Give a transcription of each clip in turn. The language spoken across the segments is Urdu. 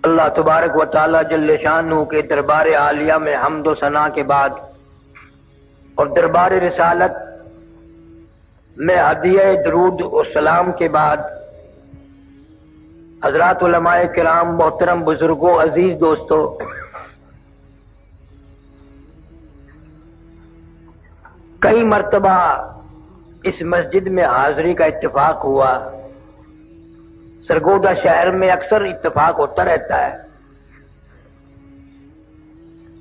اللہ تبارک و تعالی جل شانہ کے دربار عالیہ میں حمد و ثنا کے بعد اور دربار رسالت میں ہدیہ درود و سلام کے بعد حضرات علماء کرام، محترم بزرگوں، عزیز دوستوں، کئی مرتبہ اس مسجد میں حاضری کا اتفاق ہوا۔ سرگودا شہر میں اکثر اتفاق ہوتا رہتا ہے،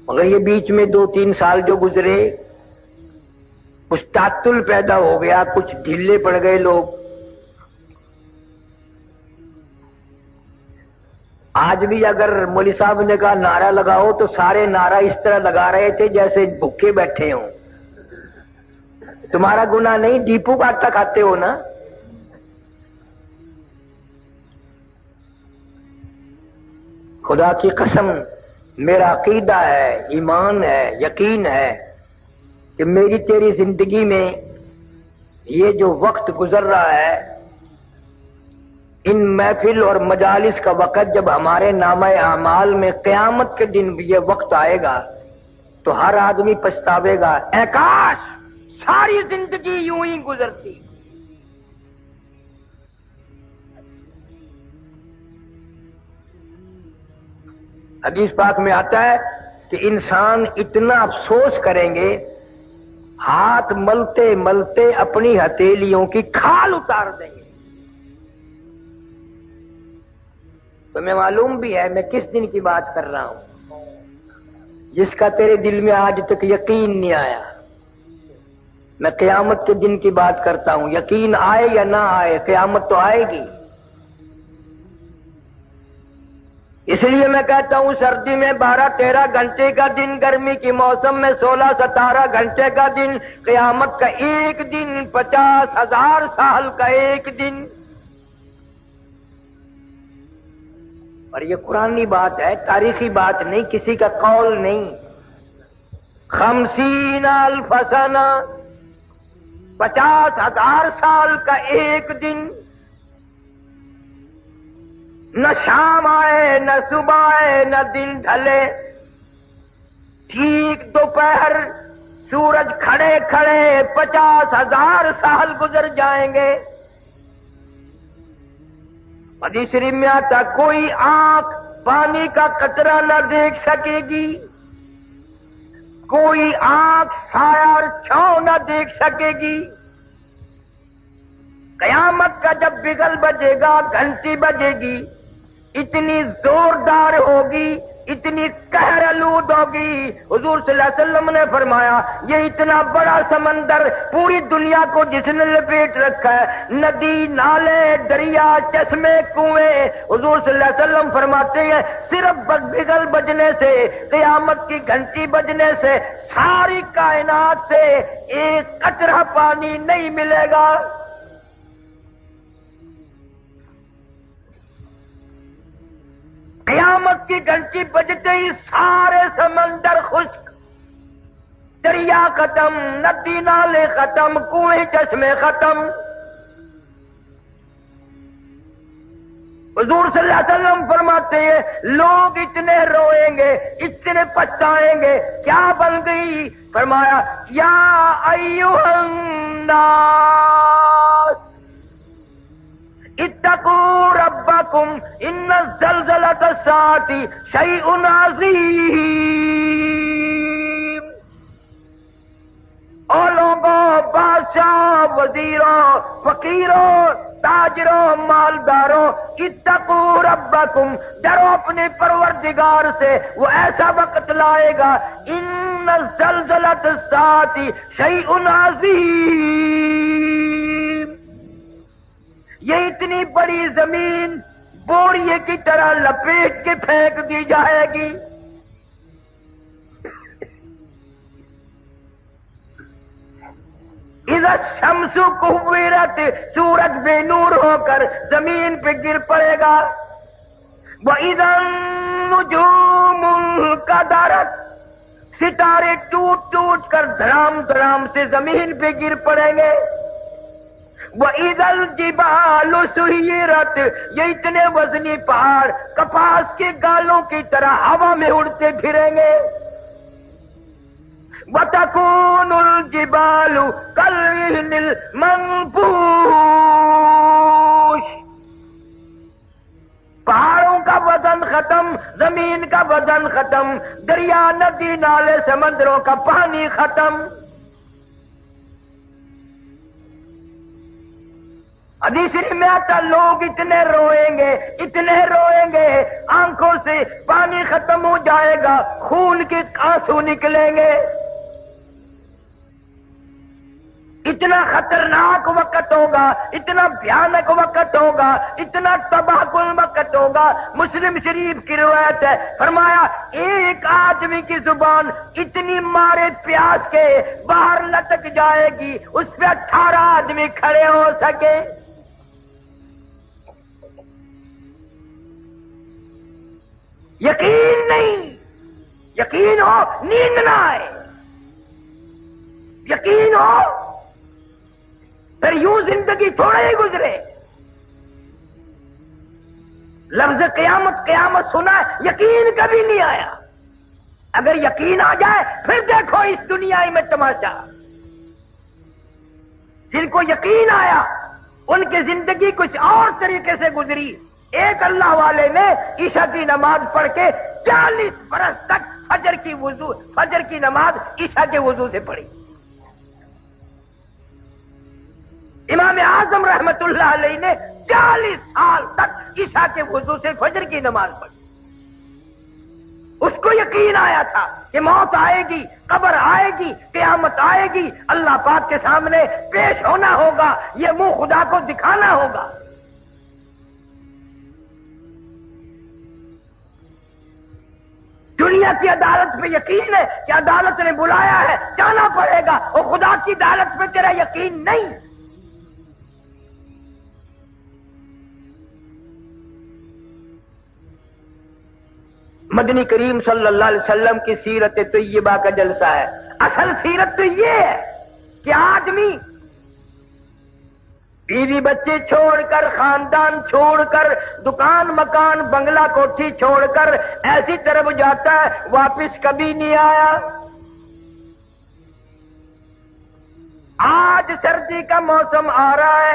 مگر یہ بیچ میں 2-3 سال جو گزرے کچھ تعطل پیدا ہو گیا، کچھ ڈھیلے پڑ گئے لوگ۔ آج بھی اگر مولوی صاحب نے کہا نعرہ لگاؤ تو سارے نعرہ اس طرح لگا رہے تھے جیسے بھوکے بیٹھے ہوں۔ تمہارا گناہ نہیں، ڈیپو کا آٹا کھاتے ہو نا۔ خدا کی قسم، میرا عقیدہ ہے، ایمان ہے، یقین ہے کہ میری تیری زندگی میں یہ جو وقت گزر رہا ہے، ان محفل اور مجالس کا وقت جب ہمارے نامہ اعمال میں قیامت کے دن یہ وقت آئے گا تو ہر آدمی پچھتاوے گا، اے کاش ساری زندگی یوں ہی گزرتی۔ حدیث پاک میں آتا ہے کہ انسان اتنا افسوس کریں گے، ہاتھ ملتے ملتے اپنی ہتھیلیوں کی کھال اتار دیں گے۔ تمہیں معلوم بھی ہے میں کس دن کی بات کر رہا ہوں، جس کا تیرے دل میں آج تک یقین نہیں آیا۔ میں قیامت کے دن کی بات کرتا ہوں، یقین آئے یا نہ آئے قیامت تو آئے گی۔ اس لیے میں کہتا ہوں سردی میں 12-13 گھنٹے کا دن، گرمی کی موسم میں 16-17 گھنٹے کا دن، قیامت کا ایک دن 50,000 سال کا ایک دن۔ اور یہ قرآنی بات ہے، تاریخی بات نہیں، کسی کا قول نہیں۔ 50,000 سنہ، 50,000 سال کا ایک دن۔ نہ شام آئے، نہ صبح آئے، نہ دن ڈھلے، ٹھیک دوپہر سورج کھڑے کھڑے 50,000 سال گزر جائیں گے۔ حدیث شریف میں آتا کوئی آنکھ پانی کا قطرہ نہ دیکھ سکے گی، کوئی آنکھ سایہ اور چھاؤں نہ دیکھ سکے گی۔ قیامت کا جب بگل بجے گا، گھنٹی بجے گی، اتنی زوردار ہوگی، اتنی قہر آلود ہوگی۔ حضور صلی اللہ علیہ وسلم نے فرمایا یہ اتنا بڑا سمندر پوری دنیا کو جس نے لپیٹ رکھا ہے، ندی، نالے، دریا، چشمے، کنویں، حضور صلی اللہ علیہ وسلم فرماتے ہیں صرف بگل بجنے سے، قیامت کی گھنٹی بجنے سے ساری کائنات سے ایک قطرہ پانی نہیں ملے گا۔ قیامت کی گھنٹی بجتے ہی سارے سمندر خشک، دریا ختم، ندی نالے ختم، کنویں چشمے ختم۔ حضور صلی اللہ علیہ وسلم فرماتے ہیں لوگ اتنے روئیں گے، اتنے پچھتائیں گے، کیا بن گئی؟ فرمایا یا ایھا الناس اتقوا ربکم ان زلزلۃ الساعۃ شیء عظیم۔ اور لوگوں، بادشاہ، وزیروں، فقیروں، تاجروں، مالداروں، اتقوا ربکم، ڈرو اپنے پروردگار سے، وہ ایسا وقت لائے گا ان زلزلۃ الساعۃ شیء عظیم۔ یہ اتنی بڑی زمین بوریے کی طرح لپیٹ کے پھینک دی جائے گی۔ اذا الشمس کورت، سورج بے نور ہو کر زمین پہ گر پڑے گا۔ وَإِذَا النُّجُومُ انْكَدَرَتْ، ستارے ٹوٹ ٹوٹ کر دھڑام دھڑام سے زمین پہ گر پڑیں گے۔ وَإِذَا الْجِبَالُ سُيِّرَتْ، یہ اتنے وزنی پہاڑ کپاس کے گالوں کی طرح ہوا میں اڑتے پھریں گے. وَتَكُونُ الْجِبَالُ كَالْعِهْنِ الْمَنفُوشِ، پہاڑوں کا وزن ختم، زمین کا وزن ختم، دریا ندی نالے سمندروں کا پانی ختم. حدیث میں آتا لوگ اتنے روئیں گے، اتنے روئیں گے، آنکھوں سے پانی ختم ہو جائے گا، خون کے آنسو نکلیں گے. اتنا خطرناک وقت ہوگا، اتنا بھیانک وقت ہوگا، اتنا تباہ کن وقت ہوگا. مسلم شریف کی روایت ہے، فرمایا ایک آدمی کی زبان اتنی مارے پیاس کے باہر لٹک جائے گی، اس پہ 18 آدمی کھڑے ہو سکے. یقین نہیں، یقین ہو نیند نہ آئے، یقین ہو پھر یوں زندگی تھوڑے ہی گزرے. لفظ قیامت قیامت سنا ہے، یقین کبھی نہیں آیا. اگر یقین آ جائے پھر دیکھو اس دنیا میں تماشا. جن کو یقین آیا ان کی زندگی کچھ اور طریقے سے گزری. ایک اللہ والے نے عشاء کی نماز پڑھ کے 40 برس تک فجر کی نماز عشاء کے وضو سے پڑھی. امام اعظم رحمت اللہ علیہ نے 40 سال تک عشاء کے وضو سے فجر کی نماز پڑھی. اس کو یقین آیا تھا کہ موت آئے گی، قبر آئے گی، قیامت آئے گی، اللہ پاک کے سامنے پیش ہونا ہوگا، یہ منہ خدا کو دکھانا ہوگا. دنیا کی عدالت پہ یقین ہے کہ عدالت نے بلایا ہے، جانا پڑے گا، اور خدا کی عدالت پہ تیرا یقین نہیں. مدنی کریم صلی اللہ علیہ وسلم کی سیرت طیبہ کا جلسہ ہے. اصل سیرت تو یہ ہے کہ آدمی بیوی بچے چھوڑ کر، خاندان چھوڑ کر، دکان مکان بنگلہ کوٹھی چھوڑ کر ایسی طرف جاتا ہے واپس کبھی نہیں آیا. آج سردی کا موسم آ رہا ہے،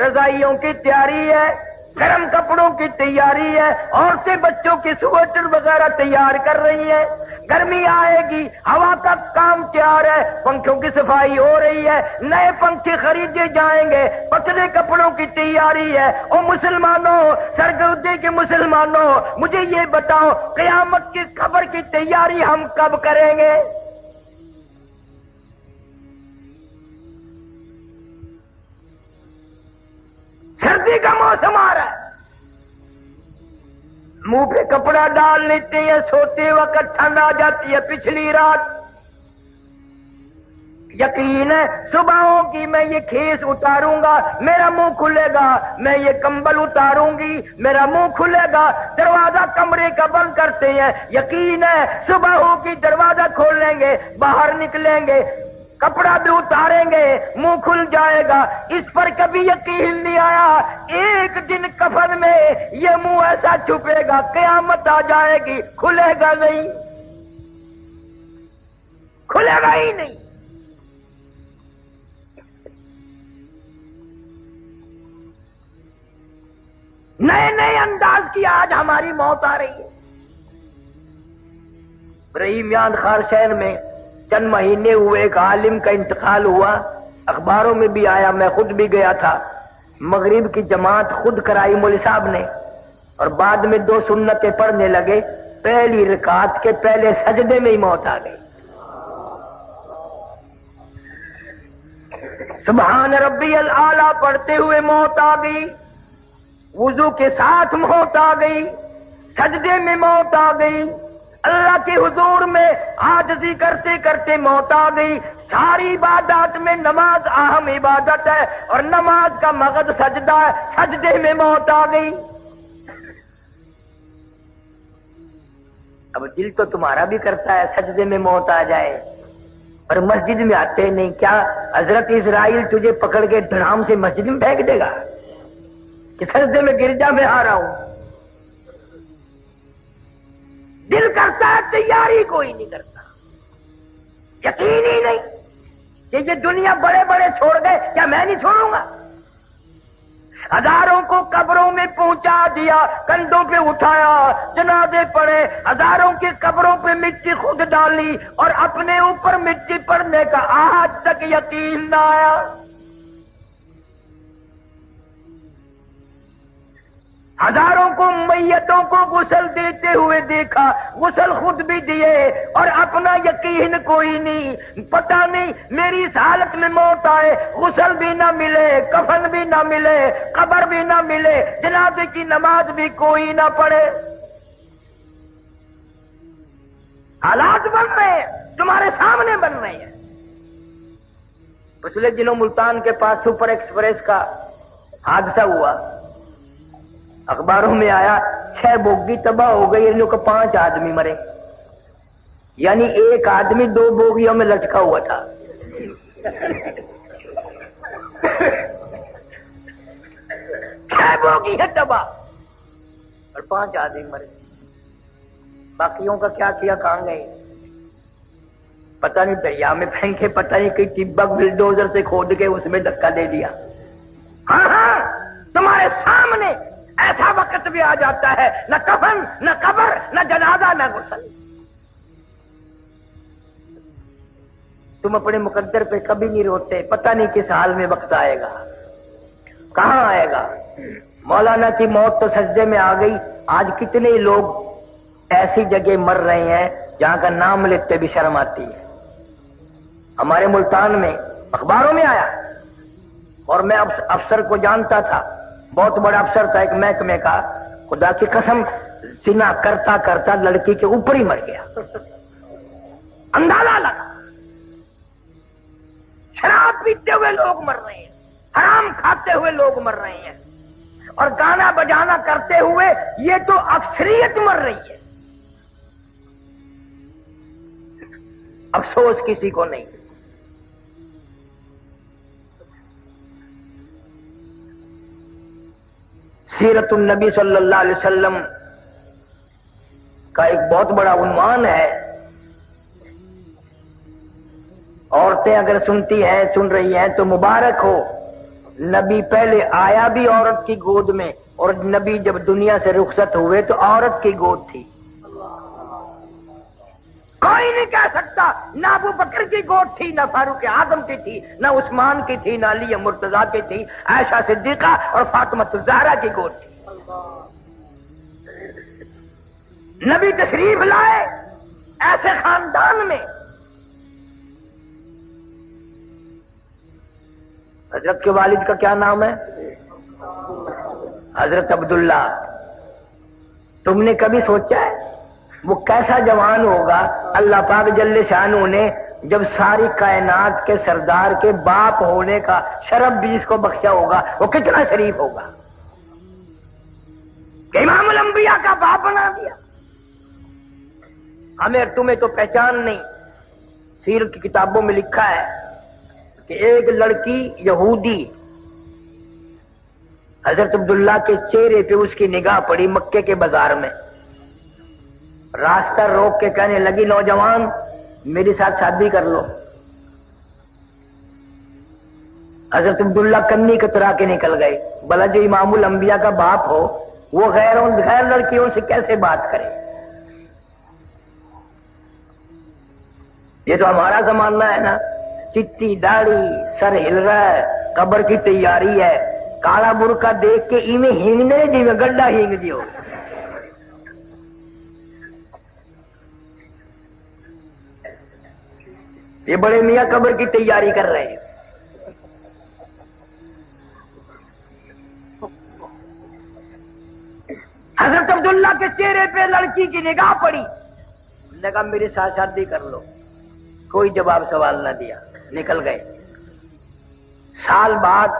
رضائیوں کی تیاری ہے، گرم کپڑوں کی تیاری ہے، عورتیں بچوں کی سویٹر وغیرہ تیار کر رہی ہیں. گرمی آئے گی، ہوا کا کام تیار ہے، پنکھوں کی صفائی ہو رہی ہے، نئے پنکھے خریدے جائیں گے، پتلے کپڑوں کی تیاری ہے. اور مسلمانوں، سرگودے کے مسلمانوں، مجھے یہ بتاؤ قیامت کی خبر کی تیاری ہم کب کریں گے؟ سردی کا موسم آ رہا ہے، منہ پہ کپڑا ڈال لیتے ہیں، سوتے وقت ٹھنڈ آ جاتی ہے پچھلی رات. یقین ہے صبح ہوگی میں یہ کھیس اتاروں گا، میرا منہ کھلے گا، میں یہ کمبل اتاروں گی، میرا منہ کھلے گا. دروازہ کمرے کا بند کرتے ہیں، یقین ہے صبح ہوگی دروازہ کھول لیں گے، باہر نکلیں گے، کپڑا بھی اتاریں گے، منہ کھل جائے گا. اس پر کبھی یقین نہیں آیا. ایک دن کفن میں یہ منہ ایسا چھپے گا، قیامت آ جائے گی، کھلے گا نہیں، کھلے گا ہی نہیں. نئے نئے انداز کی آج ہماری موت آ رہی ہے. رحیمیان خارشین میں چند مہینے ہوئے ایک عالم کا انتقال ہوا، اخباروں میں بھی آیا، میں خود بھی گیا تھا. مغرب کی جماعت خود کرائی مولوی صاحب نے، اور بعد میں 2 سنتیں پڑھنے لگے. پہلی رکعت کے پہلے سجدے میں ہی موت آ گئی. سبحان ربی الاعلی پڑھتے ہوئے موت آ گئی، وضو کے ساتھ موت آ گئی، سجدے میں موت آ گئی، اللہ کے حضور میں عاجزی کرتے کرتے موت آ گئی. ساری عبادات میں نماز اہم عبادت ہے، اور نماز کا مغز سجدہ ہے، سجدے میں موت آ گئی. اب دل تو تمہارا بھی کرتا ہے سجدے میں موت آ جائے، اور مسجد میں آتے نہیں. کیا حضرت اسرائیل تجھے پکڑ کے دھڑام سے مسجد میں پھینک دے گا کہ سجدے میں گرجا میں آ رہا ہوں؟ دل کرتا ہے, تیاری کوئی نہیں کرتا. یقین ہی نہیں کہ یہ دنیا بڑے بڑے چھوڑ گئے, کیا میں نہیں چھوڑوں گا؟ ہزاروں کو قبروں میں پہنچا دیا, کندھوں پہ اٹھایا, جنازے پڑے, ہزاروں کی قبروں پہ مٹی خود ڈالی اور اپنے اوپر مٹی پڑنے کا آج تک یقین نہ آیا. ہزاروں کو میتوں کو غسل دیتے ہوئے دیکھا, غسل خود بھی دیے اور اپنا یقین کوئی نہیں. پتہ نہیں میری اس حالت میں موت آئے, غسل بھی نہ ملے, کفن بھی نہ ملے, قبر بھی نہ ملے, جنازے کی نماز بھی کوئی نہ پڑھے. حالات بن رہے ہیں, تمہارے سامنے بن رہے ہیں. پچھلے دنوں ملتان کے پاس سپر ایکسپریس کا حادثہ ہوا, اخباروں میں آیا 6 بوگی تباہ ہو گئی, ان لوگ 5 آدمی مرے. یعنی ایک آدمی 2 بوگیوں میں لٹکا ہوا تھا. 6 بوگی ہے تباہ اور 5 آدمی مرے. باقیوں کا کیا کیا, کہاں گئے پتہ نہیں, دریا میں پھینکے, پتہ نہیں کہ ٹبک بلڈوزر سے کھود کے اس میں دھکا دے دیا. ہاں ہاں, تمہارے سامنے ایسا وقت بھی آ جاتا ہے, نہ کفن, نہ قبر, نہ جنازہ, نہ غسل. تم اپنے مقدر پہ کبھی نہیں روتے, پتہ نہیں کس حال میں وقت آئے گا, کہاں آئے گا. مولانا کی موت تو سجدے میں آ گئی. آج کتنے لوگ ایسی جگہ مر رہے ہیں جہاں کا نام لیتے بھی شرم آتی ہے. ہمارے ملتان میں اخباروں میں آیا, اور میں افسر کو جانتا تھا, بہت بڑا افسر تھا ایک محکمے کا. خدا کی قسم سنا کرتا کرتا لڑکی کے اوپر ہی مر گیا. اندازہ لگا. شراب پیتے ہوئے لوگ مر رہے ہیں, حرام کھاتے ہوئے لوگ مر رہے ہیں, اور گانا بجانا کرتے ہوئے یہ تو اکثریت مر رہی ہے. افسوس کسی کو نہیں. سیرت النبی صلی اللہ علیہ وسلم کا ایک بہت بڑا عنوان ہے. عورتیں اگر سنتی ہیں, سن رہی ہیں تو مبارک ہو. نبی پہلے آیا بھی عورت کی گود میں, اور نبی جب دنیا سے رخصت ہوئے تو عورت کی گود تھی. کوئی نہیں کہہ سکتا نہ ابو بکر کی گود تھی, نہ فاروق اعظم کی تھی, نہ عثمان کی تھی, نہ علی مرتضیٰ کی تھی. عائشہ صدیقہ اور فاطمہ الزہرا کی گود تھی. نبی تشریف لائے ایسے خاندان میں. حضرت کے والد کا کیا نام ہے؟ حضرت عبداللہ. تم نے کبھی سوچا ہے وہ کیسا جوان ہوگا اللہ پاک جل شانہ نے جب ساری کائنات کے سردار کے باپ ہونے کا شرف بھی اس کو بخشا ہوگا, وہ کتنا شریف ہوگا کہ امام الانبیاء کا باپ بنا دیا. ہمیں تمہیں تو پہچان نہیں. سیرت کی کتابوں میں لکھا ہے کہ ایک لڑکی یہودی حضرت عبداللہ کے چہرے پہ اس کی نگاہ پڑی مکے کے بازار میں. راستہ روک کے کہنے لگی, نوجوان میری ساتھ شادی کر لو. حضرت عبداللہ کنی کترا کے نکل گئے. بھلا جو امام الانبیاء کا باپ ہو وہ غیر لڑکیوں سے کیسے بات کرے؟ یہ تو ہمارا زمانہ ہے نا, چٹی داڑھی, سر ہل رہا ہے, قبر کی تیاری ہے, کالا برقع دیکھ کے ایویں ہینگنے جی میں گڈا ہینگ جی ہو. یہ بڑے میاں قبر کی تیاری کر رہے ہیں. حضرت عبداللہ کے چہرے پہ لڑکی کی نگاہ پڑی, نے کہا میرے ساتھ شادی کر لو. کوئی جواب سوال نہ دیا, نکل گئے. سال بعد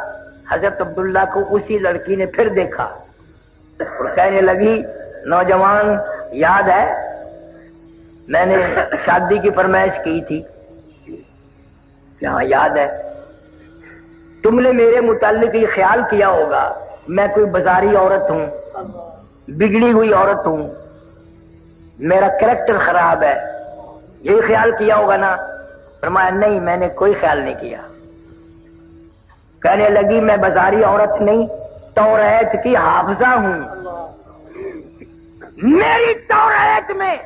حضرت عبداللہ کو اسی لڑکی نے پھر دیکھا اور کہنے لگی, نوجوان یاد ہے میں نے شادی کی فرمائش کی تھی, یہاں یاد ہے تم نے میرے متعلق یہ خیال کیا ہوگا میں کوئی بازاری عورت ہوں، بگڑی ہوئی عورت ہوں، میرا کریکٹر خراب ہے، یہی خیال کیا ہوگا نا؟ فرمایا نہیں، میں نے کوئی خیال نہیں کیا۔ کہنے لگی میں بازاری عورت نہیں، توریت کی حافظہ ہوں، میری توریت میں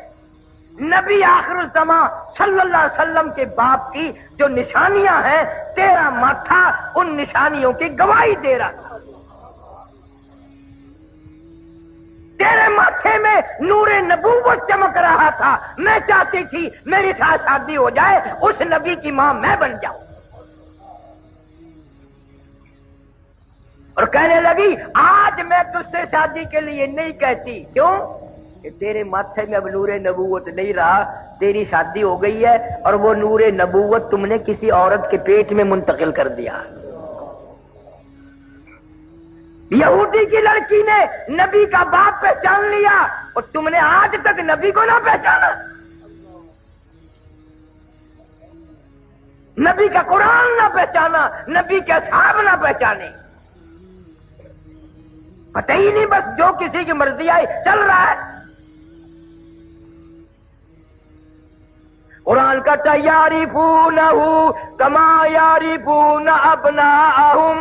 نبی آخر الزمان صلی اللہ علیہ وسلم کے باپ کی جو نشانیاں ہیں، تیرا ماتھا ان نشانیوں کی گواہی دے رہا تھا۔ تیرے ماتھے میں نور نبوت چمک رہا تھا، میں چاہتی تھی میری ساتھ شادی ہو جائے، اس نبی کی ماں میں بن جاؤں۔ اور کہنے لگی آج میں تجھ سے شادی کے لیے نہیں کہتی، کیوں کہ تیرے ماتھے میں اب نور نبوت نہیں رہا، تیری شادی ہو گئی ہے اور وہ نور نبوت تم نے کسی عورت کے پیٹ میں منتقل کر دیا۔ یہودی کی لڑکی نے نبی کا باپ پہچان لیا اور تم نے آج تک نبی کو نہ پہچانا، نبی کا قرآن نہ پہچانا، نبی کے اصحاب نہ پہچانے، پتہ ہی نہیں، بس جو کسی کی مرضی آئی چل رہا ہے۔ قرآن کا یعرفونہ کما یعرفون ابناءہم،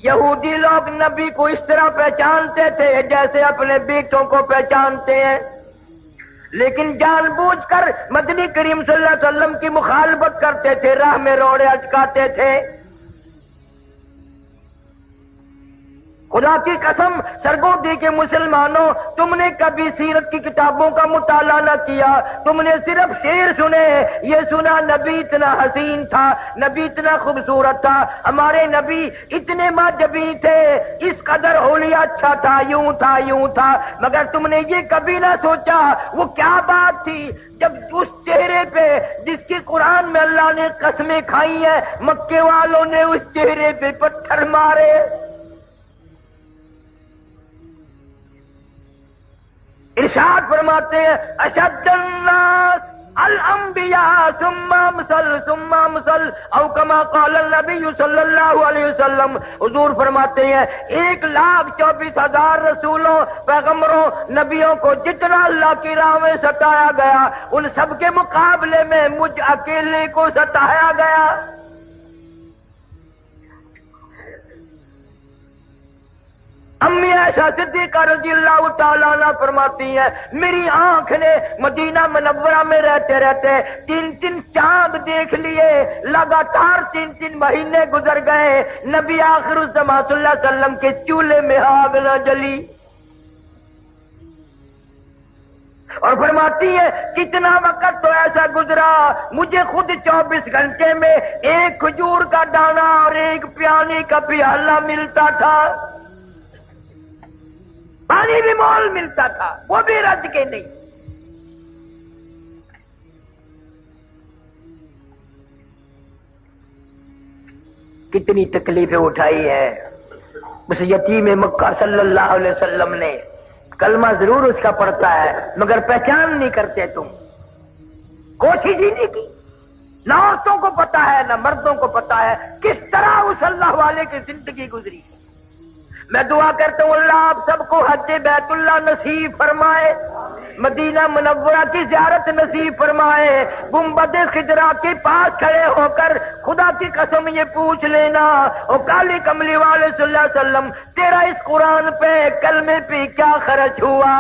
یہودی لوگ نبی کو اس طرح پہچانتے تھے جیسے اپنے بیٹوں کو پہچانتے ہیں، لیکن جان بوجھ کر مدنی کریم صلی اللہ علیہ وسلم کی مخالفت کرتے تھے، راہ میں روڑے اٹکاتے تھے۔ خدا کی قسم سرگودی کے مسلمانوں، تم نے کبھی سیرت کی کتابوں کا مطالعہ نہ کیا، تم نے صرف شعر سنے، یہ سنا نبی اتنا حسین تھا، نبی اتنا خوبصورت تھا، ہمارے نبی اتنے ماجبی تھے، اس قدر حلیہ اچھا تھا، یوں تھا یوں تھا، مگر تم نے یہ کبھی نہ سوچا وہ کیا بات تھی جب اس چہرے پہ جس کی قرآن میں اللہ نے قسمیں کھائی ہیں، مکے والوں نے اس چہرے پہ پتھر مارے۔ ارشاد فرماتے ہیں اشد الناس الانبیاء ثم امثل ثم امثل، او کما قال النبی صلی اللہ علیہ وسلم، حضور فرماتے ہیں 1,24,000 رسولوں، پیغمبروں، نبیوں کو جتنا اللہ کی راہ میں ستایا گیا، ان سب کے مقابلے میں مجھ اکیلے کو ستایا گیا۔ امی عائشہ صدیقہ رضی اللہ تعالیٰ عنہ فرماتی ہیں میری آنکھ نے مدینہ منورہ میں رہتے رہتے 3 چاند دیکھ لیے، لگاتار 3 مہینے گزر گئے، نبی آخر الزمان صلی اللہ علیہ وسلم کے چولہے میں آگ نہ جلی۔ اور فرماتی ہے کتنا وقت تو ایسا گزرا، مجھے خود 24 گھنٹے میں 1 کھجور کا دانہ اور 1 پیانے کا پیالہ ملتا تھا، پانی بھی مول ملتا تھا، وہ بھی رج کے نہیں۔ کتنی تکلیفیں اٹھائی ہے اس یتیم مکہ صلی اللہ علیہ وسلم نے، کلمہ ضرور اس کا پڑھتا ہے مگر پہچان نہیں کرتے تم، کوشش ہی نہیں کی، نہ عورتوں کو پتا ہے نہ مردوں کو پتا ہے کس طرح اس اللہ والے کی زندگی گزری۔ میں دعا کرتا ہوں اللہ آپ سب کو حج بیت اللہ نصیب فرمائے، مدینہ منورہ کی زیارت نصیب فرمائے، گنبد خضرا کے پاس کھڑے ہو کر خدا کی قسم یہ پوچھ لینا او کالی کملی والے صلی اللہ علیہ وسلم تیرا اس قرآن پہ کلمے پہ کیا خرچ ہوا؟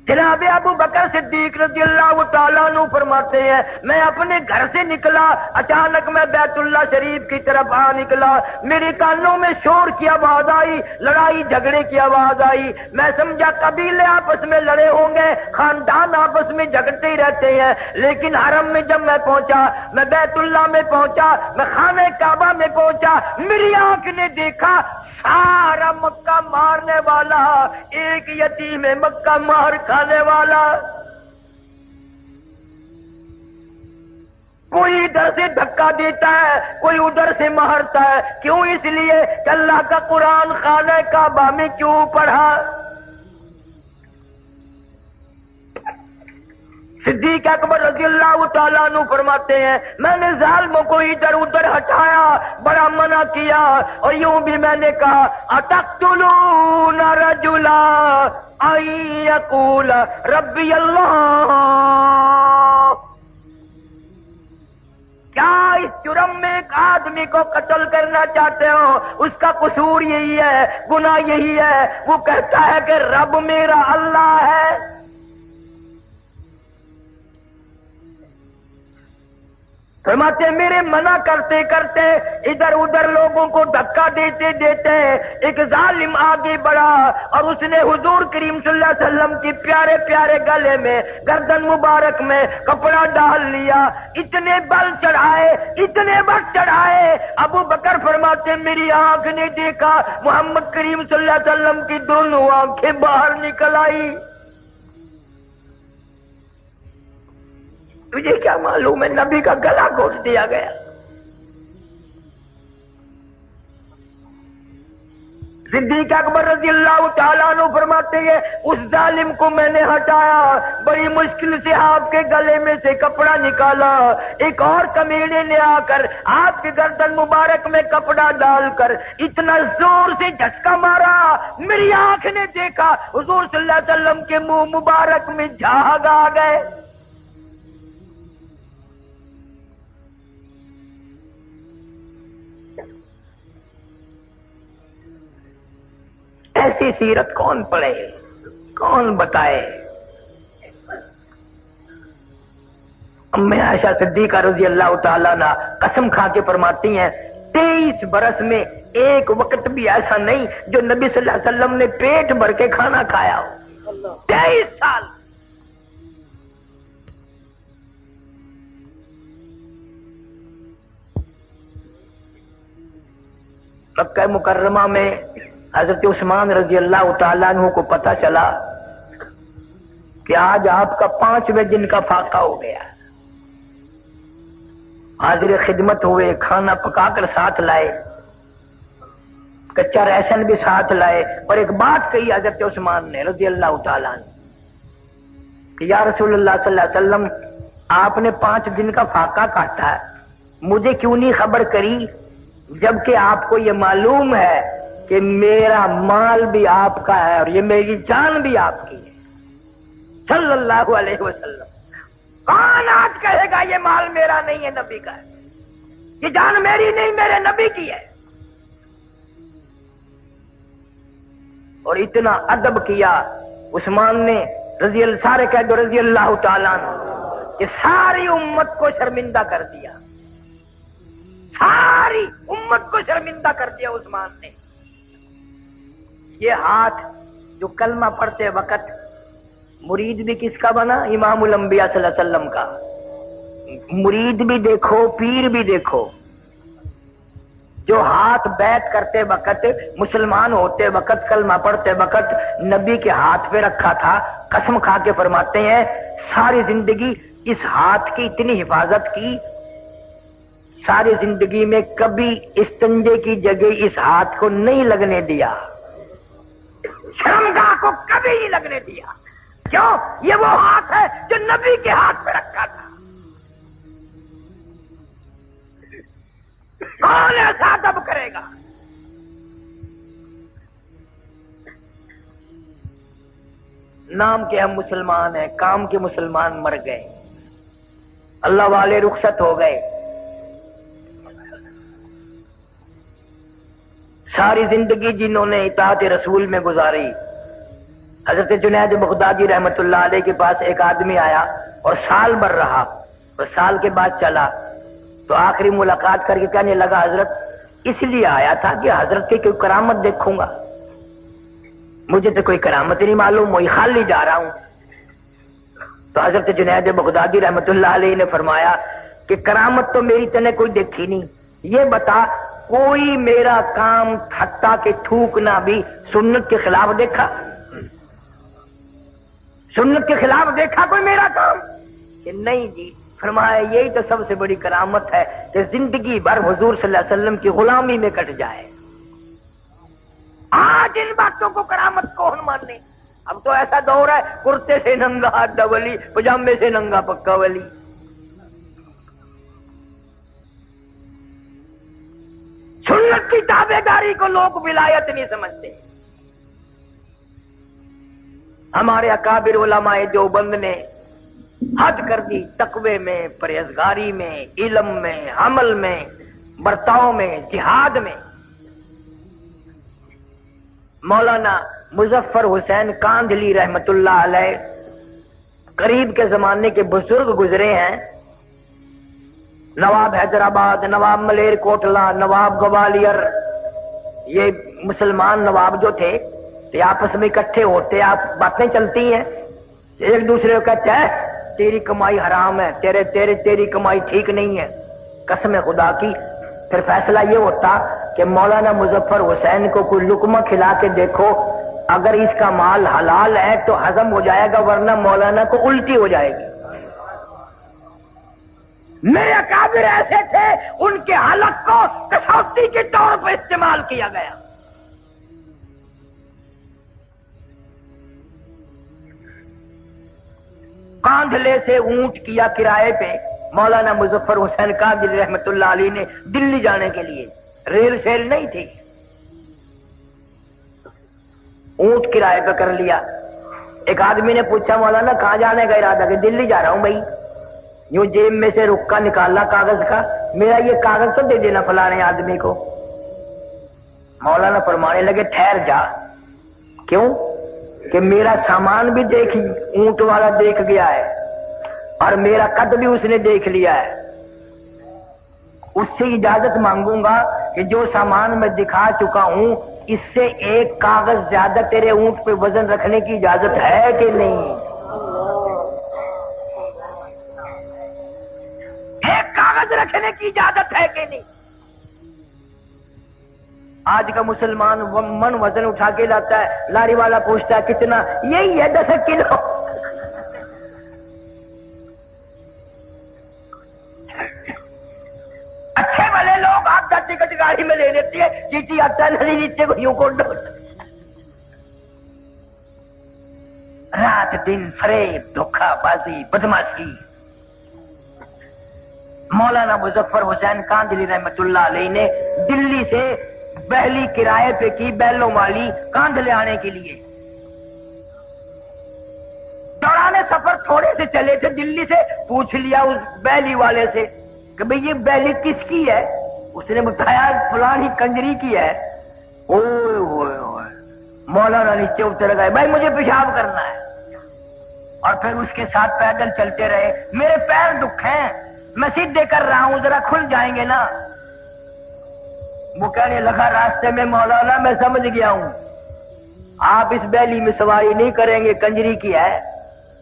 جناب ابو بکر صدیق رضی اللہ تعالیٰ عنہ فرماتے ہیں میں اپنے گھر سے نکلا، اچانک میں بیت اللہ شریف کی طرف آ نکلا، میرے کانوں میں شور کی آواز آئی، لڑائی جھگڑے کی آواز آئی، میں سمجھا قبیلے آپس میں لڑے ہوں گے، خاندان آپس میں جھگڑتے ہی رہتے ہیں، لیکن حرم میں جب میں پہنچا، میں بیت اللہ میں پہنچا، میں خانہ کعبہ میں پہنچا، میری آنکھ نے دیکھا سارا مکہ مارنے والا ایک یتیم مکہ مار کھانے والا، کوئی ادھر سے دھکا دیتا ہے کوئی ادھر سے مارتا ہے، کیوں؟ اس لیے کہ اللہ کا قرآن خانہ کعبہ میں کیوں پڑھا؟ صدیق اکبر رضی اللہ تعالیٰ عنہ فرماتے ہیں میں نے ظالموں کو ادھر ادھر ہٹایا، بڑا منع کیا، اور یوں بھی میں نے کہا اتقتلون رجلا ان یقول ربی اللہ، کیا اس جرم میں ایک آدمی کو قتل کرنا چاہتے ہو؟ اس کا قصور یہی ہے، گناہ یہی ہے، وہ کہتا ہے کہ رب میرا اللہ ہے۔ فرماتے میرے منع کرتے کرتے ادھر ادھر لوگوں کو دھکا دیتے دیتے ایک ظالم آگے بڑھا اور اس نے حضور کریم صلی اللہ علیہ وسلم کی پیارے پیارے گلے میں گردن مبارک میں کپڑا ڈال لیا، اتنے بل چڑھائے ابو بکر فرماتے میری آنکھ نے دیکھا محمد کریم صلی اللہ علیہ وسلم کی دونوں آنکھیں باہر نکل آئی۔ تجھے کیا معلوم ہے نبی کا گلا گھونٹ دیا گیا۔ صدیق اکبر رضی اللہ تعالیٰ عنہ فرماتے ہیں اس ظالم کو میں نے ہٹایا، بڑی مشکل سے آپ کے گلے میں سے کپڑا نکالا، ایک اور کمینے نے آ کر آپ کے گردن مبارک میں کپڑا ڈال کر اتنا زور سے جھٹکا مارا، میری آنکھ نے دیکھا حضور صلی اللہ علیہ وسلم کے منہ مبارک میں جھاگ آ گئے۔ ایسی سیرت کون پڑھے، کون بتائے؟ امی عائشہ صدیقہ رضی اللہ تعالیٰ عنہ قسم کھا کے فرماتی ہیں 23 برس میں ایک وقت بھی ایسا نہیں جو نبی صلی اللہ علیہ وسلم نے پیٹ بھر کے کھانا کھایا ہو۔ 23 سال مکہ مکرمہ میں حضرت عثمان رضی اللہ تعالیٰ عنہ کو پتا چلا کہ آج آپ کا 5ویں دن کا فاقہ ہو گیا۔ حاضر خدمت ہوئے، کھانا پکا کر ساتھ لائے، کچا ریشن بھی ساتھ لائے، اور ایک بات کہی حضرت عثمان نے رضی اللہ تعالیٰ عنہ کہ یا رسول اللہ صلی اللہ علیہ وسلم آپ نے 5 دن کا فاقہ کاٹا ہے، مجھے کیوں نہیں خبر کری جبکہ آپ کو یہ معلوم ہے کہ میرا مال بھی آپ کا ہے اور یہ میری جان بھی آپ کی ہے صلی اللہ علیہ وسلم۔ کون آج کہے گا یہ مال میرا نہیں ہے، نبی کا ہے، یہ جان میری نہیں میرے نبی کی ہے؟ اور اتنا ادب کیا عثمان نے رضی اللہ، سارے کہہ دو رضی اللہ تعالیٰ عنہ، کہ ساری امت کو شرمندہ کر دیا، ساری امت کو شرمندہ کر دیا عثمان نے۔ یہ ہاتھ جو کلمہ پڑھتے وقت مرید بھی کس کا بنا؟ امام الانبیاء صلی اللہ علیہ وسلم کا۔ مرید بھی دیکھو، پیر بھی دیکھو، جو ہاتھ بیعت کرتے وقت، مسلمان ہوتے وقت، کلمہ پڑھتے وقت نبی کے ہاتھ پہ رکھا تھا، قسم کھا کے فرماتے ہیں ساری زندگی اس ہاتھ کی اتنی حفاظت کی، ساری زندگی میں کبھی استنجے کی جگہ اس ہاتھ کو نہیں لگنے دیا، شرمگاہ کو کبھی نہیں لگنے دیا۔ کیوں؟ یہ وہ ہاتھ ہے جو نبی کے ہاتھ پہ رکھا تھا۔ کون ایسا ادب کرے گا؟ نام کے ہم مسلمان ہیں، کام کے مسلمان مر گئے، اللہ والے رخصت ہو گئے، ساری زندگی جنہوں نے اطاعت رسول میں گزاری۔ حضرت جنید بغدادی رحمت اللہ علیہ کے پاس ایک آدمی آیا اور سال بھر رہا، اور سال کے بعد چلا تو آخری ملاقات کر کے کہنے لگا حضرت اس لیے آیا تھا کہ حضرت کی کوئی کرامت دیکھوں گا، مجھے تو کوئی کرامت نہیں معلوم، وہی خالی جا رہا ہوں۔ تو حضرت جنید بغدادی رحمت اللہ علیہ نے فرمایا کہ کرامت تو میری تنے کوئی دیکھی نہیں، یہ بتا کوئی میرا کام حتیٰ کہ تھوکنا بھی سنت کے خلاف دیکھا؟ سنت کے خلاف دیکھا کوئی میرا کام؟ کہ نہیں جی۔ فرمایا یہی تو سب سے بڑی کرامت ہے کہ زندگی بھر حضور صلی اللہ علیہ وسلم کی غلامی میں کٹ جائے۔ آج ان باتوں کو کرامت کون مانے؟ اب تو ایسا دور ہے کرتے سے ننگا ہڈا ولی، پجامے سے ننگا پکا ولی۔ سنت کی تابع داری کو لوگ ولایت نہیں سمجھتے۔ ہمارے اکابر علماء دیوبند نے حد کر دی تقوی میں، پرہیزگاری میں، علم میں، عمل میں، برتاؤ میں، جہاد میں۔ مولانا مظفر حسین کاندھلی رحمت اللہ علیہ قریب کے زمانے کے بزرگ گزرے ہیں۔ نواب حیدرآباد، نواب ملیر کوٹلا، نواب گوالیر، یہ مسلمان نواب جو تھے یہ آپس میں اکٹھے ہوتے، آپ باتیں چلتی ہیں، ایک دوسرے کو کہتے ہیں تیری کمائی حرام ہے، تیری کمائی ٹھیک نہیں ہے، قسم خدا کی۔ پھر فیصلہ یہ ہوتا کہ مولانا مظفر حسین کو کوئی لقمہ کھلا کے دیکھو، اگر اس کا مال حلال ہے تو ہضم ہو جائے گا، ورنہ مولانا کو الٹی ہو جائے گی۔ میرے اکابر ایسے تھے، ان کے حلق کو کسوٹی کے طور پر استعمال کیا گیا۔ کاندھلے سے اونٹ کیا کرائے پہ مولانا مظفر حسین کاندھلی رحمت اللہ علیہ نے دلی جانے کے لیے، ریل شیل نہیں تھی، اونٹ کرائے پہ کر لیا۔ ایک آدمی نے پوچھا مولانا کہاں جانے کا ارادہ؟ کہ دلی جا رہا ہوں بھائی۔ یوں جیب میں سے رکا نکالا کاغذ کا، میرا یہ کاغذ تو دے دینا فلانے آدمی کو۔ مولانا فرمانے لگے ٹھہر جا، کیوں؟ کہ میرا سامان بھی دیکھ اونٹ والا دیکھ گیا ہے اور میرا قد بھی اس نے دیکھ لیا ہے، اس سے اجازت مانگوں گا کہ جو سامان میں دکھا چکا ہوں اس سے ایک کاغذ زیادہ تیرے اونٹ پہ وزن رکھنے کی اجازت ہے کہ نہیں؟ ایک کاغذ رکھنے کی اجازت ہے کہ نہیں؟ آج کا مسلمان من وزن اٹھا کے لاتا ہے، لاری والا پوچھتا ہے کتنا؟ یہی ہے 10 کلو۔ اچھے والے لوگ آپ کا ٹکٹ گاڑی میں لے لیتے ہیں، چیٹی آتا ہے نہیں نیچے کو یوں کو ڈوٹ۔ رات دن فریب، دھوکہ بازی، بدماشی۔ مولانا مظفر حسین کاندھلی رحمت اللہ علیہ نے دلی سے بہلی کرائے پہ کی، بیلوں والی، کاندھلے آنے کے لیے۔ دوران سفر تھوڑے سے چلے تھے، دلی سے پوچھ لیا اس بیلی والے سے کہ بھئی یہ بیلی کس کی ہے؟ اس نے بتایا فلانی کنجری کی ہے۔ اوئے اوئے اوئے، مولانا نیچے اتر گئے، بھائی مجھے پیشاب کرنا ہے، اور پھر اس کے ساتھ پیدل چلتے رہے۔ میرے پیر دکھ ہیں، میں سیدھے کر رہا ہوں، ذرا کھل جائیں گے نا؟ وہ کہنے لگا راستے میں مولانا میں سمجھ گیا ہوں، آپ اس بیلی میں سواری نہیں کریں گے، کنجری کی ہے۔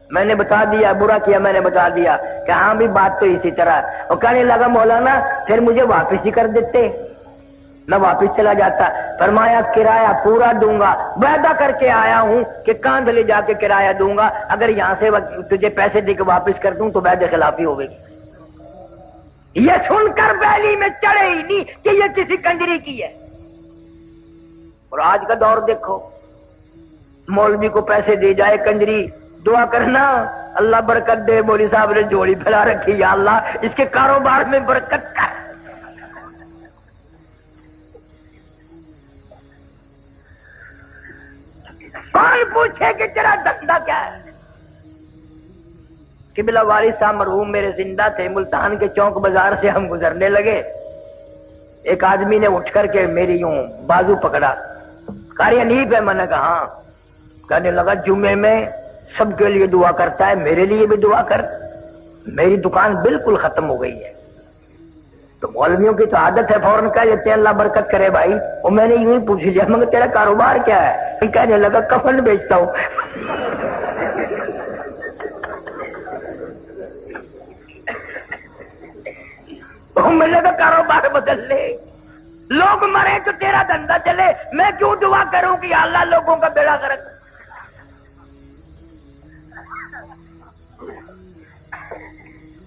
میں نے بتا دیا، برا کیا میں نے بتا دیا کہ ہاں بھی بات تو اسی طرح۔ وہ کہنے لگا مولانا پھر مجھے واپس ہی کر دیتے، میں واپس چلا جاتا۔ فرمایا کرایہ پورا دوں گا، وعدہ کر کے آیا ہوں کہ کاندھلے جا کے کرایہ دوں گا، اگر یہاں سے تجھے پیسے دے کے واپس کر دوں تو وعدے خلافی ہوگی۔ یہ سن کر بیلی میں چڑھے ہی نہیں کہ یہ کسی کنجری کی ہے۔ اور آج کا دور دیکھو، مولوی کو پیسے دی جائے کنجری، دعا کرنا اللہ برکت دے، مولوی صاحب نے جوڑی پھیلا رکھی، یا اللہ اس کے کاروبار میں برکت کر۔ کون پوچھے کہ تیرا دھندا کیا ہے؟ قبلہ والد صاحب مرحوم میرے زندہ تھے، ملتان کے چوک بازار سے ہم گزرنے لگے، ایک آدمی نے اٹھ کر کے میری یوں بازو پکڑا، قاری حنیف ہے؟ میں نے کہا ہاں۔ کہنے لگا جمعے میں سب کے لیے دعا کرتا ہے، میرے لیے بھی دعا کر، میری دکان بالکل ختم ہو گئی ہے۔ تو مولویوں کی تو عادت ہے فوراً کہہ دیتے ہیں اللہ برکت کرے بھائی۔ اور میں نے یوں ہی پوچھ لیا مگر تیرا کاروبار کیا ہے؟ کہنے لگا کفن بیچتا ہوں۔ میں نے کہا کاروبار بدل لے، لوگ مرے تو تیرا دھندا چلے، میں کیوں دعا کروں کہ اللہ لوگوں کا بیڑا غرق۔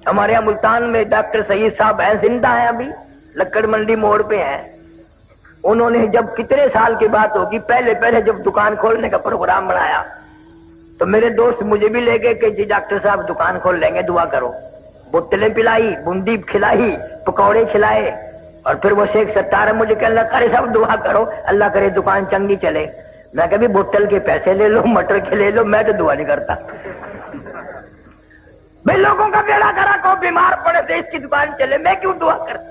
ہمارے یہاں ملتان میں ڈاکٹر سعید صاحب ہیں، زندہ ہیں، ابھی لکڑ منڈی موڑ پہ ہیں۔ انہوں نے جب کتنے سال کی بات ہوگی، پہلے جب دکان کھولنے کا پروگرام بنایا تو میرے دوست مجھے بھی لے گئے کہ جی ڈاکٹر صاحب دکان کھول لیں گے، دعا کرو. بوتلیں پلائی، بندی کھلائی، پکوڑے کھلائے، اور پھر وہ شیخ ستار مجھے کہ اللہ کرے صاحب دعا کرو، اللہ کرے دکان چنگی چلے. میں کبھی بوتل کے پیسے لے لو، مٹر کے لے لو، میں تو دعا نہیں کرتا. میں لوگوں کا بیڑا کرا کو بیمار پڑے تو اس کی دکان چلے، میں کیوں دعا کرتا؟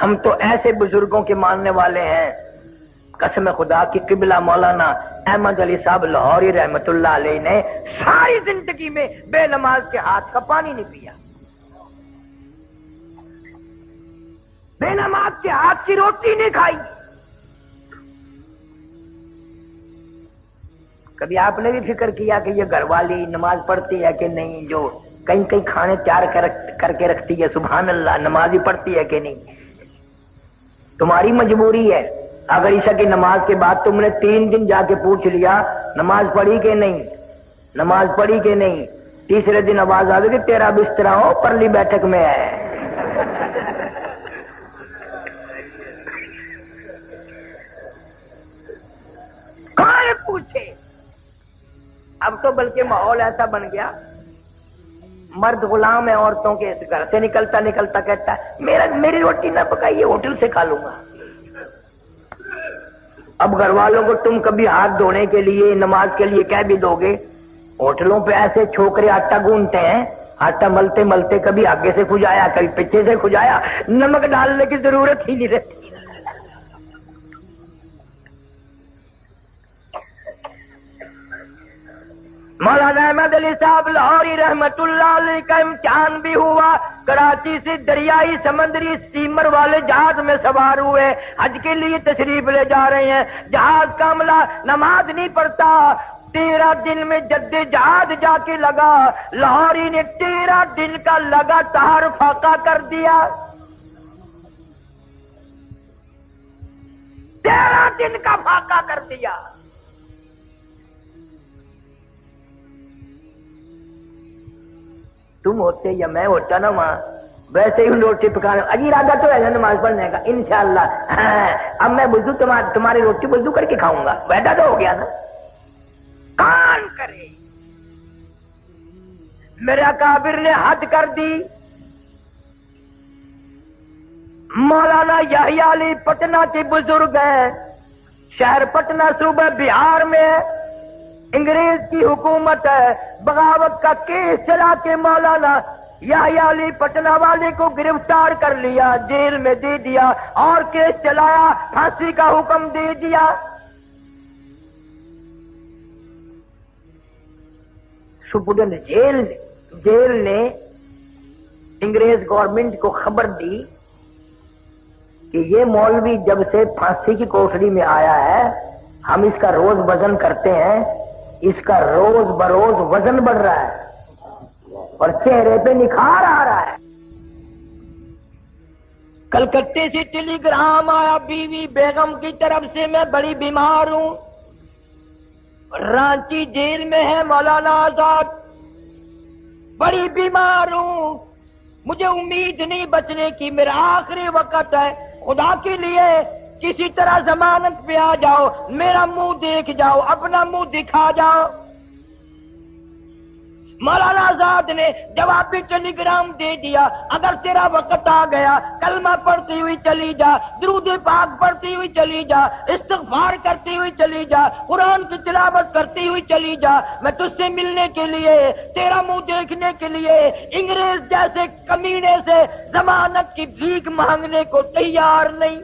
ہم تو ایسے بزرگوں کے ماننے والے ہیں، قسم خدا کی قبلہ مولانا احمد علی صاحب لاہوری رحمت اللہ علیہ نے ساری زندگی میں بے نماز کے ہاتھ کا پانی نہیں پیا، بے نماز کے ہاتھ کی روٹی نہیں کھائی. کبھی آپ نے بھی فکر کیا کہ یہ گھر والی نماز پڑھتی ہے کہ نہیں، جو کہیں کہیں کھانے تیار کر کے رکھتی ہے، سبحان اللہ، نماز ہی پڑھتی ہے کہ نہیں؟ تمہاری مجبوری ہے. اگر عشاء کی نماز کے بعد تم نے 3 دن جا کے پوچھ لیا نماز پڑھی کہ نہیں، نماز پڑھی کہ نہیں، تیسرے دن آواز آ گئی کہ تیرا بستر ہو پرلی بیٹھک میں ہے. کون پوچھے؟ اب تو بلکہ ماحول ایسا بن گیا، مرد غلام ہے عورتوں کے. گھر سے نکلتا نکلتا کہتا ہے میری روٹی نہ پکائیے، ہوٹل سے کھا لوں گا. اب گھر والوں کو تم کبھی ہاتھ دھونے کے لیے، نماز کے لیے کہہ بھی دو گے، ہوٹلوں پہ ایسے چھوکرے آٹا گونتے ہیں، آٹا ملتے ملتے کبھی آگے سے کھجایا کبھی پیچھے سے کھجایا، نمک ڈالنے کی ضرورت ہی نہیں رہتی. مولانا احمد علی صاحب لاہوری رحمت اللہ علیہ کا امتحان بھی ہوا. کراچی سے دریائی سمندری اسٹیمر والے جہاز میں سوار ہوئے، حج کے لیے تشریف لے جا رہے ہیں. جہاز کا عملہ نماز نہیں پڑھتا. 13 دن میں جدے جہاز جا کے لگا. لاہوری نے 13 دن کا لگاتار فاقہ کر دیا. 13 دن کا فاقہ کر دیا. تم ہوتے یا میں ہوتا نا وہاں، ویسے ہی روٹی پکانا. اجی ارادہ تو ہے نماز پڑھنے کا انشاءاللہ. اب میں وضو تمہاری روٹی وضو کر کے کھاؤں گا، وعدہ تو ہو گیا نا. کون کرے؟ میرے اکابر نے حد کر دی. مولانا یحییٰ علی پٹنہ کے بزرگ ہیں، شہر پٹنہ صوبہ بہار میں انگریز کی حکومت ہے. بغاوت کا کیس چلا کے مولانا یحییٰ علی پٹنہ والے کو گرفتار کر لیا، جیل میں دے دیا اور کیس چلایا، پھانسی کا حکم دے دیا. سپرڈنٹ جیل نے انگریز گورنمنٹ کو خبر دی کہ یہ مولوی جب سے پھانسی کی کوٹڑی میں آیا ہے، ہم اس کا روز وزن کرتے ہیں، اس کا روز بروز وزن بڑھ رہا ہے اور چہرے پہ نکھار آ رہا ہے. کلکتے سے ٹیلی گرام آیا بیوی بیگم کی طرف سے، میں بڑی بیمار ہوں، رانچی جیل میں ہے مولانا آزاد، بڑی بیمار ہوں، مجھے امید نہیں بچنے کی، میرا آخری وقت ہے، خدا کے لیے کسی طرح ضمانت پہ آ جاؤ، میرا منہ دیکھ جاؤ، اپنا منہ دکھا جاؤ. مولانا آزاد نے جوابی ٹیلی گرام دے دیا، اگر تیرا وقت آ گیا کلمہ پڑھتی ہوئی چلی جا، درود پاک پڑھتی ہوئی چلی جا، استغفار کرتی ہوئی چلی جا، قرآن کی تلاوت کرتی ہوئی چلی جا، میں تجھ سے ملنے کے لیے، تیرا منہ دیکھنے کے لیے انگریز جیسے کمینے سے ضمانت کی بھیک مانگنے کو تیار نہیں.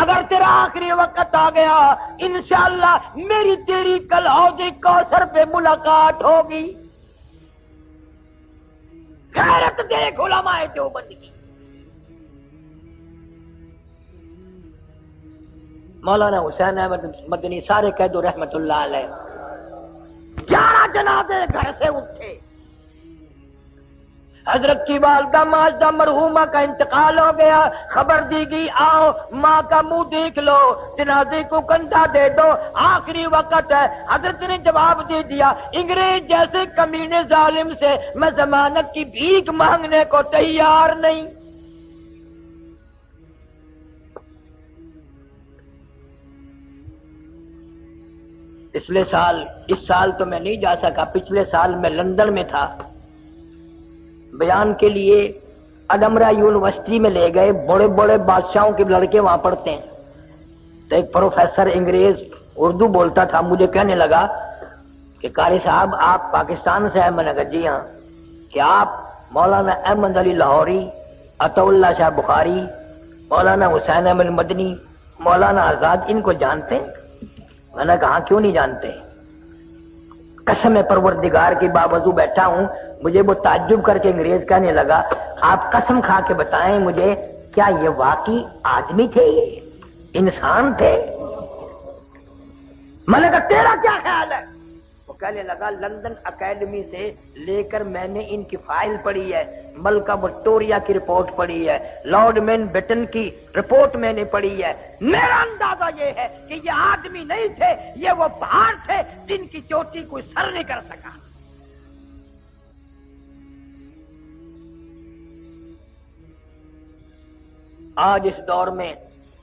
اگر تیرا آخری وقت آ گیا انشاءاللہ میری تیری کل حوض کوثر پہ ملاقات ہوگی. غیرت دیکھ علماء دیوبند کی. مولانا حسین احمد مدنی سارے کہہ دو رحمت اللہ علیہ. 11 جنازے گھر سے اٹھے. حضرت کی والدہ ماجدہ مرحومہ کا انتقال ہو گیا، خبر دی گئی آؤ ماں کا منہ دیکھ لو، جنازے کو کندھا دے دو، آخری وقت ہے. حضرت نے جواب دے دیا انگریز جیسے کمینے ظالم سے میں ضمانت کی بھیک مانگنے کو تیار نہیں. پچھلے سال، اس سال تو میں نہیں جا سکا، پچھلے سال میں لندن میں تھا بیان کے لیے، ادمرا یونیورسٹی میں لے گئے، بڑے بڑے بادشاہوں کے لڑکے وہاں پڑھتے ہیں، تو ایک پروفیسر انگریز اردو بولتا تھا، مجھے کہنے لگا کہ قاری صاحب آپ پاکستان سے ہیں؟ میں نے کہا جی ہاں۔ کہ آپ مولانا احمد علی لاہوری، عطا اللہ شاہ بخاری، مولانا حسین احمد مدنی، مولانا آزاد ان کو جانتے ہیں؟ میں نے کہا کیوں نہیں جانتے؟ قسم پروردگار کی باوضو بیٹھا ہوں، مجھے وہ تعجب کر کے انگریز کہنے لگا آپ قسم کھا کے بتائیں مجھے، کیا یہ واقعی آدمی تھے، یہ انسان تھے؟ میں نے کہا تیرا کیا خیال ہے؟ وہ کہنے لگا لندن اکیڈمی سے لے کر میں نے ان کی فائل پڑھی ہے، ملکہ وکٹوریہ کی رپورٹ پڑھی ہے، لارڈ ماؤنٹ بیٹن کی رپورٹ میں نے پڑھی ہے، میرا اندازہ یہ ہے کہ یہ آدمی نہیں تھے، یہ وہ پہاڑ تھے جن کی چوٹی کوئی سر نہیں کر سکا۔ آج اس دور میں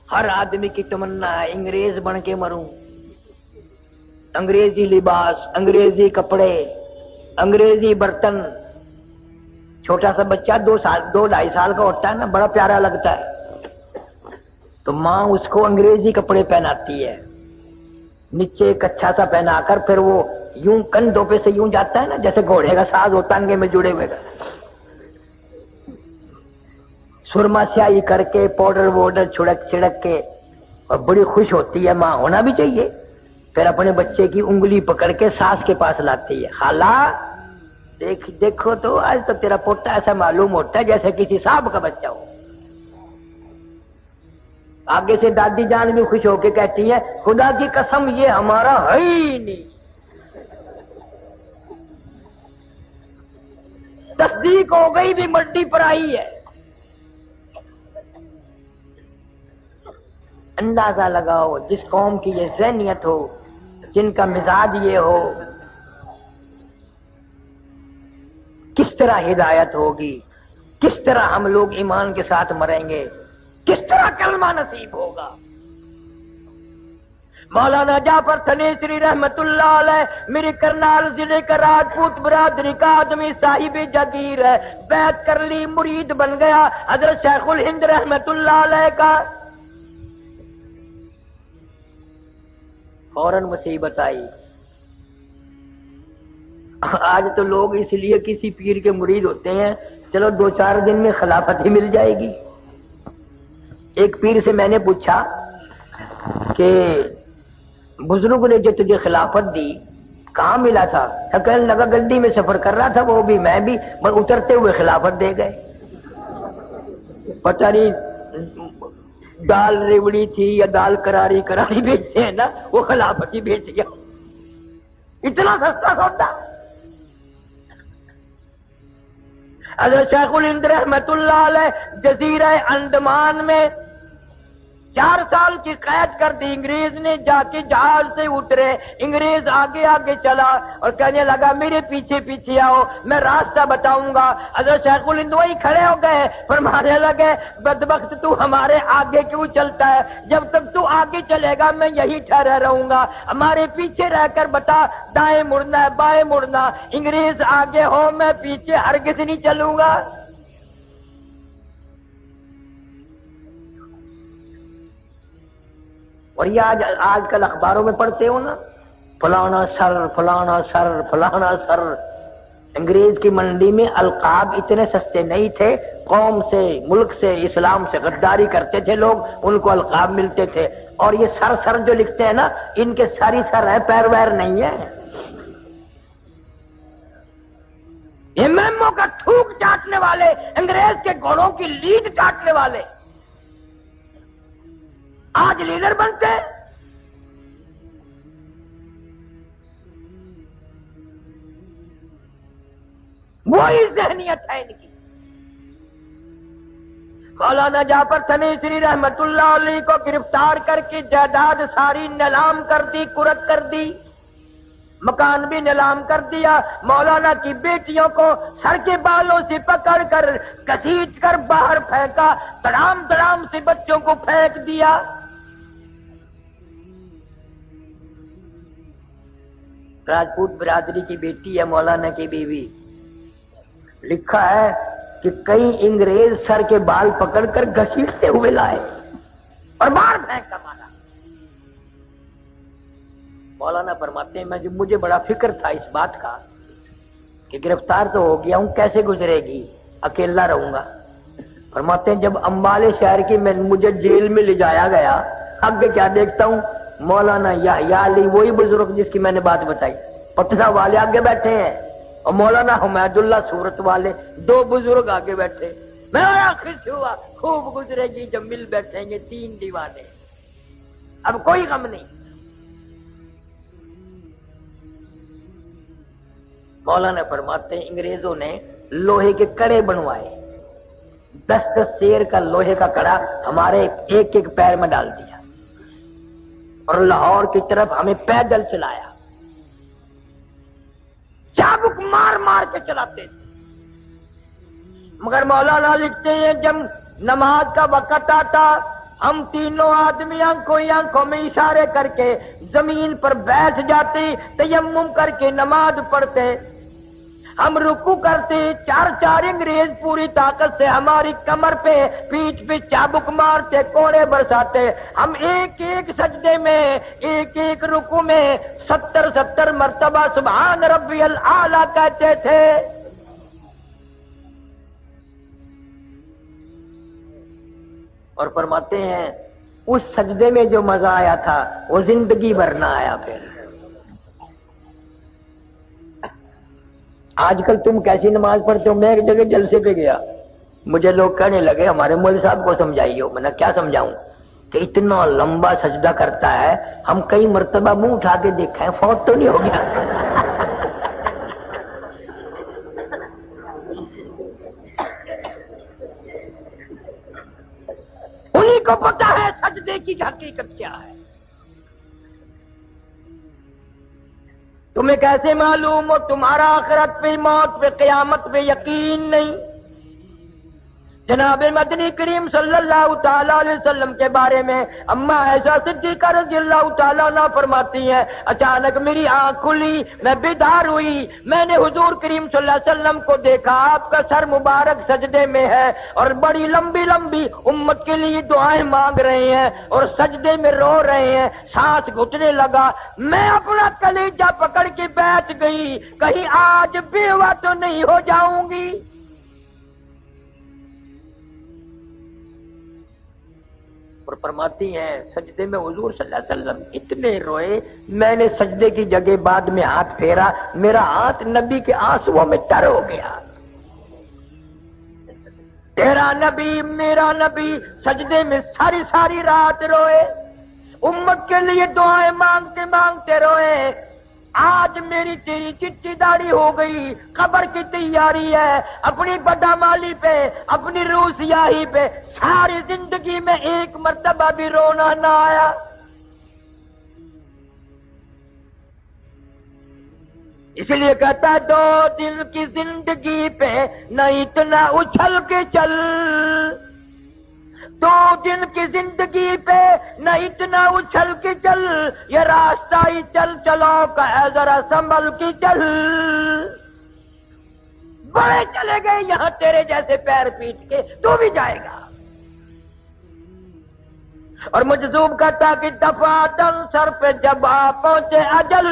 ہر آدمی کی تمنا ہے انگریز بن کے مروں، انگریزی لباس، انگریزی کپڑے، انگریزی برتن۔ چھوٹا سا بچہ 2-2.5 سال کا ہوتا ہے نا، بڑا پیارا لگتا ہے، تو ماں اس کو انگریزی کپڑے پہناتی ہے، نیچے ایک اچھا سا پہنا کر، پھر وہ یوں کندھوں پہ سے یوں جاتا ہے نا جیسے گھوڑے کا ساز ہوتا انگے میں جڑے ہوئے کا، سرما سیاہی کر کے، پاؤڈر ووڈر چھڑک کے، اور بڑی خوش ہوتی ہے ماں، ہونا بھی چاہیے۔ پھر اپنے بچے کی انگلی پکڑ کے ساس کے پاس لاتی ہے، خالہ دیکھو تو آج تو تیرا پوتا ایسا معلوم ہوتا ہے جیسے کسی صاحب کا بچہ ہو۔ آگے سے دادی جان بھی خوش ہو کے کہتی ہے خدا کی قسم یہ ہمارا ہے ہی نہیں۔ تصدیق ہو گئی بھی مٹی پر آئی ہے۔ اندازہ لگاؤ جس قوم کی یہ ذہنیت ہو، جن کا مزاج یہ ہو، کس طرح ہدایت ہوگی، کس طرح ہم لوگ ایمان کے ساتھ مریں گے، کس طرح کلمہ نصیب ہوگا۔ مولانا جعفر تھنیسری رحمت اللہ علیہ میری کرنال ضلع کا راجپوت برادری کا آدمی صاحب جگیر ہے، بیعت کر لی، مرید بن گیا حضرت شیخ الہند رحمت اللہ علیہ کا۔ فوراً مصیبت آئی۔ آج تو لوگ اس لیے کسی پیر کے مرید ہوتے ہیں چلو 2-4 دن میں خلافت ہی مل جائے گی۔ ایک پیر سے میں نے پوچھا کہ بزرگ نے جو تجھے خلافت دی کہاں ملا تھا؟ کہنے لگا گڈی میں سفر کر رہا تھا، وہ بھی میں بھی، اترتے ہوئے خلافت دے گئے۔ پتہ نہیں دال ریوڑی تھی یا دال کراری بیچتے ہیں نا، وہ خلافت ہی بیچ گیا، اتنا سستا سودا۔ حضرت شیخ الہند رحمت اللہ علیہ جزیرہ انڈمان میں 4 سال کی قید کر دی انگریز نے، جا کے جہاز سے اترے، انگریز آگے آگے چلا اور کہنے لگا میرے پیچھے پیچھے آؤ میں راستہ بتاؤں گا۔ حضرت شیخ الہند وہی کھڑے ہو گئے، فرمانے لگے بدبخت تو ہمارے آگے کیوں چلتا ہے؟ جب تک تو آگے چلے گا میں یہی ٹھہرا رہوں گا، ہمارے پیچھے رہ کر بتا دائیں مڑنا ہے بائیں مڑنا، انگریز آگے ہو میں پیچھے ہرگز نہیں چلوں گا۔ اور یہ آج کل اخباروں میں پڑھتے ہو نا، فلانا سر فلانا سر فلانا سر۔ انگریز کی منڈی میں القاب اتنے سستے نہیں تھے، قوم سے، ملک سے، اسلام سے غداری کرتے تھے لوگ، ان کو القاب ملتے تھے۔ اور یہ سر سر جو لکھتے ہیں نا، ان کے ساری سر ہے، پیر ویر نہیں ہے۔ یہ میمو کا تھوک چاٹنے والے، انگریز کے گھوڑوں کی لیڈ کاٹنے والے آج لیڈر بنتے ہیں۔ وہی ذہنیت ہے ان کی۔ مولانا جعفر تھنیسری رحمت اللہ علیہ کو گرفتار کر کے جائیداد ساری نیلام کر دی، کرک کر دی، مکان بھی نیلام کر دیا۔ مولانا کی بیٹیوں کو سر کے بالوں سے پکڑ کر گھسیٹ کر باہر پھینکا، دڑام دڑام سے بچوں کو پھینک دیا۔ راجپوت برادری کی بیٹی ہے، مولانا کی بیوی، لکھا ہے کہ کئی انگریز سر کے بال پکڑ کر گھسیٹتے ہوئے لائے اور مار پھینک کر مارا۔ مولانا فرماتے ہیں میں جو مجھے بڑا فکر تھا اس بات کا کہ گرفتار تو ہو گیا ہوں، کیسے گزرے گی، اکیلا رہوں گا۔ فرماتے ہیں جب امبالے شہر کی میں مجھے جیل میں لے جایا گیا، اب کیا دیکھتا ہوں مولانا یا علی، وہی بزرگ جس کی میں نے بات بتائی، پٹنہ والے آگے بیٹھے ہیں اور مولانا حمید اللہ صورت والے، دو بزرگ آگے بیٹھے۔ میں خوش ہوا، خوب گزرے گی جب مل بیٹھیں گے تین دیوانے، اب کوئی غم نہیں۔ مولانا فرماتے ہیں انگریزوں نے لوہے کے کڑے بنوائے، 10 سیر کا لوہے کا کڑا ہمارے ایک ایک پیر میں ڈال دیا اور لاہور کی طرف ہمیں پیدل چلایا، چابک مار مار کے چلاتے تھے۔ مگر مولانا لکھتے ہیں جب نماز کا وقت آتا ہم تینوں آدمی آنکھوں میں اشارے کر کے زمین پر بیٹھ جاتے، تیمم کر کے نماز پڑھتے، ہم رکوع کرتے، چار انگریز پوری طاقت سے ہماری کمر پہ پیٹھ پہ چابک مارتے، کوڑے برساتے، ہم ایک ایک سجدے میں ایک ایک رکوع میں 70 مرتبہ سبحان ربی الاعلی کہتے تھے۔ اور فرماتے ہیں اس سجدے میں جو مزہ آیا تھا وہ زندگی بھر نہ آیا۔ پھر آج کل تم کیسی نماز پڑھتے ہو؟ میں ایک جگہ جلسے پہ گیا، مجھے لوگ کہنے لگے ہمارے مولوی صاحب کو سمجھائیے، میں نے کیا سمجھاؤں کہ اتنا لمبا سجدہ کرتا ہے، ہم کئی مرتبہ منہ اٹھا کے دیکھا ہے، فوت تو نہیں ہو گیا؟ انہیں کو پتا ہے سجدے کی حقیقت کیا ہے۔ تمہیں کیسے معلوم ہو؟ تمہارا آخرت پہ، موت پہ، قیامت پہ یقین نہیں۔ جناب مدنی کریم صلی اللہ تعالی علیہ وسلم کے بارے میں اما عائشہ صدیقہ رضی اللہ تعالیٰ عنہ فرماتی ہیں اچانک میری آنکھ کھلی، میں بیدار ہوئی، میں نے حضور کریم صلی اللہ علیہ وسلم کو دیکھا، آپ کا سر مبارک سجدے میں ہے اور بڑی لمبی لمبی امت کے لیے دعائیں مانگ رہے ہیں اور سجدے میں رو رہے ہیں، سانس گھٹنے لگا، میں اپنا کلیجہ پکڑ کے بیٹھ گئی، کہیں آج بیوہ تو نہیں ہو جاؤں گی۔ اور فرماتی ہیں سجدے میں حضور صلی اللہ علیہ وسلم اتنے روئے، میں نے سجدے کی جگہ بعد میں ہاتھ پھیرا، میرا ہاتھ نبی کے آنسوؤں میں تر ہو گیا۔ تیرا نبی میرا نبی سجدے میں ساری رات روئے، امت کے لیے دعائیں مانگتے مانگتے روئے، آج میری تیری چٹی داڑھی ہو گئی، قبر کی تیاری ہے، اپنی بدعمالی پہ، اپنی روح سیاہی پہ ساری زندگی میں ایک مرتبہ بھی رونا نہ آیا۔ اس لیے کہتا ہے 2 دن کی زندگی پہ نہ اتنا اچھل کے چل، 2 دن کی زندگی پہ نہ اتنا اچھل کے چل، یہ راستہ ہی چل چلو کا ہے ذرا سنبھل کے چل، بڑے چلے گئے یہاں تیرے جیسے پیر پیٹ کے، تو بھی جائے گا۔ اور مجذوب کہتا کہ دفعتاً سر پہ جب آ پہنچے اجل،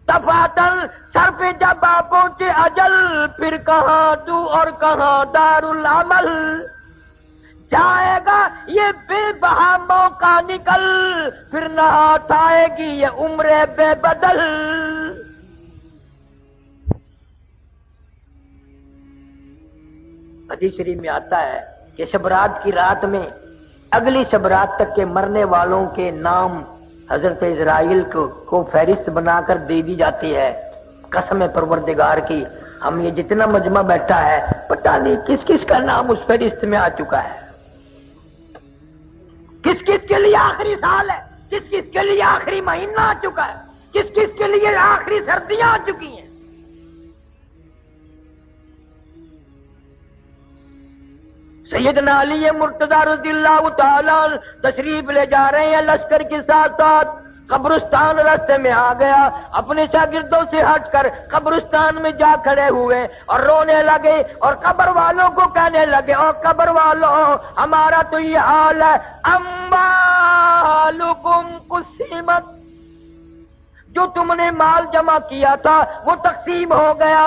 دفعتاً سر پہ جب آ پہنچے اجل، پھر کہاں تو اور کہاں دارالعمل، جائے گا یہ بے بہا موقع نکل، پھر نہ ہاتھ آئے گی یہ عمر بے بدل۔ حدیث شریف میں آتا ہے کہ شبرات کی رات میں اگلی شبرات تک کے مرنے والوں کے نام حضرت اسرائیل کو فہرست بنا کر دے دی جاتی ہے۔ قسم پروردگار کی ہم یہ جتنا مجمع بیٹھا ہے پتہ نہیں کس کس کا نام اس فہرست میں آ چکا ہے، کس کس کے لیے آخری سال ہے، کس کس کے لیے آخری مہینہ آ چکا ہے، کس کس کے لیے آخری سردیاں آ چکی ہیں۔ سیدنا علی مرتضی رضی اللہ تعالیٰ تشریف لے جا رہے ہیں لشکر کے ساتھ ساتھ، قبرستان راستے میں آ گیا، اپنے شاگردوں سے ہٹ کر قبرستان میں جا کھڑے ہوئے اور رونے لگے اور قبر والوں کو کہنے لگے، اور قبر والوں ہمارا تو یہ حال ہے، اموالکم قسمت، جو تم نے مال جمع کیا تھا وہ تقسیم ہو گیا،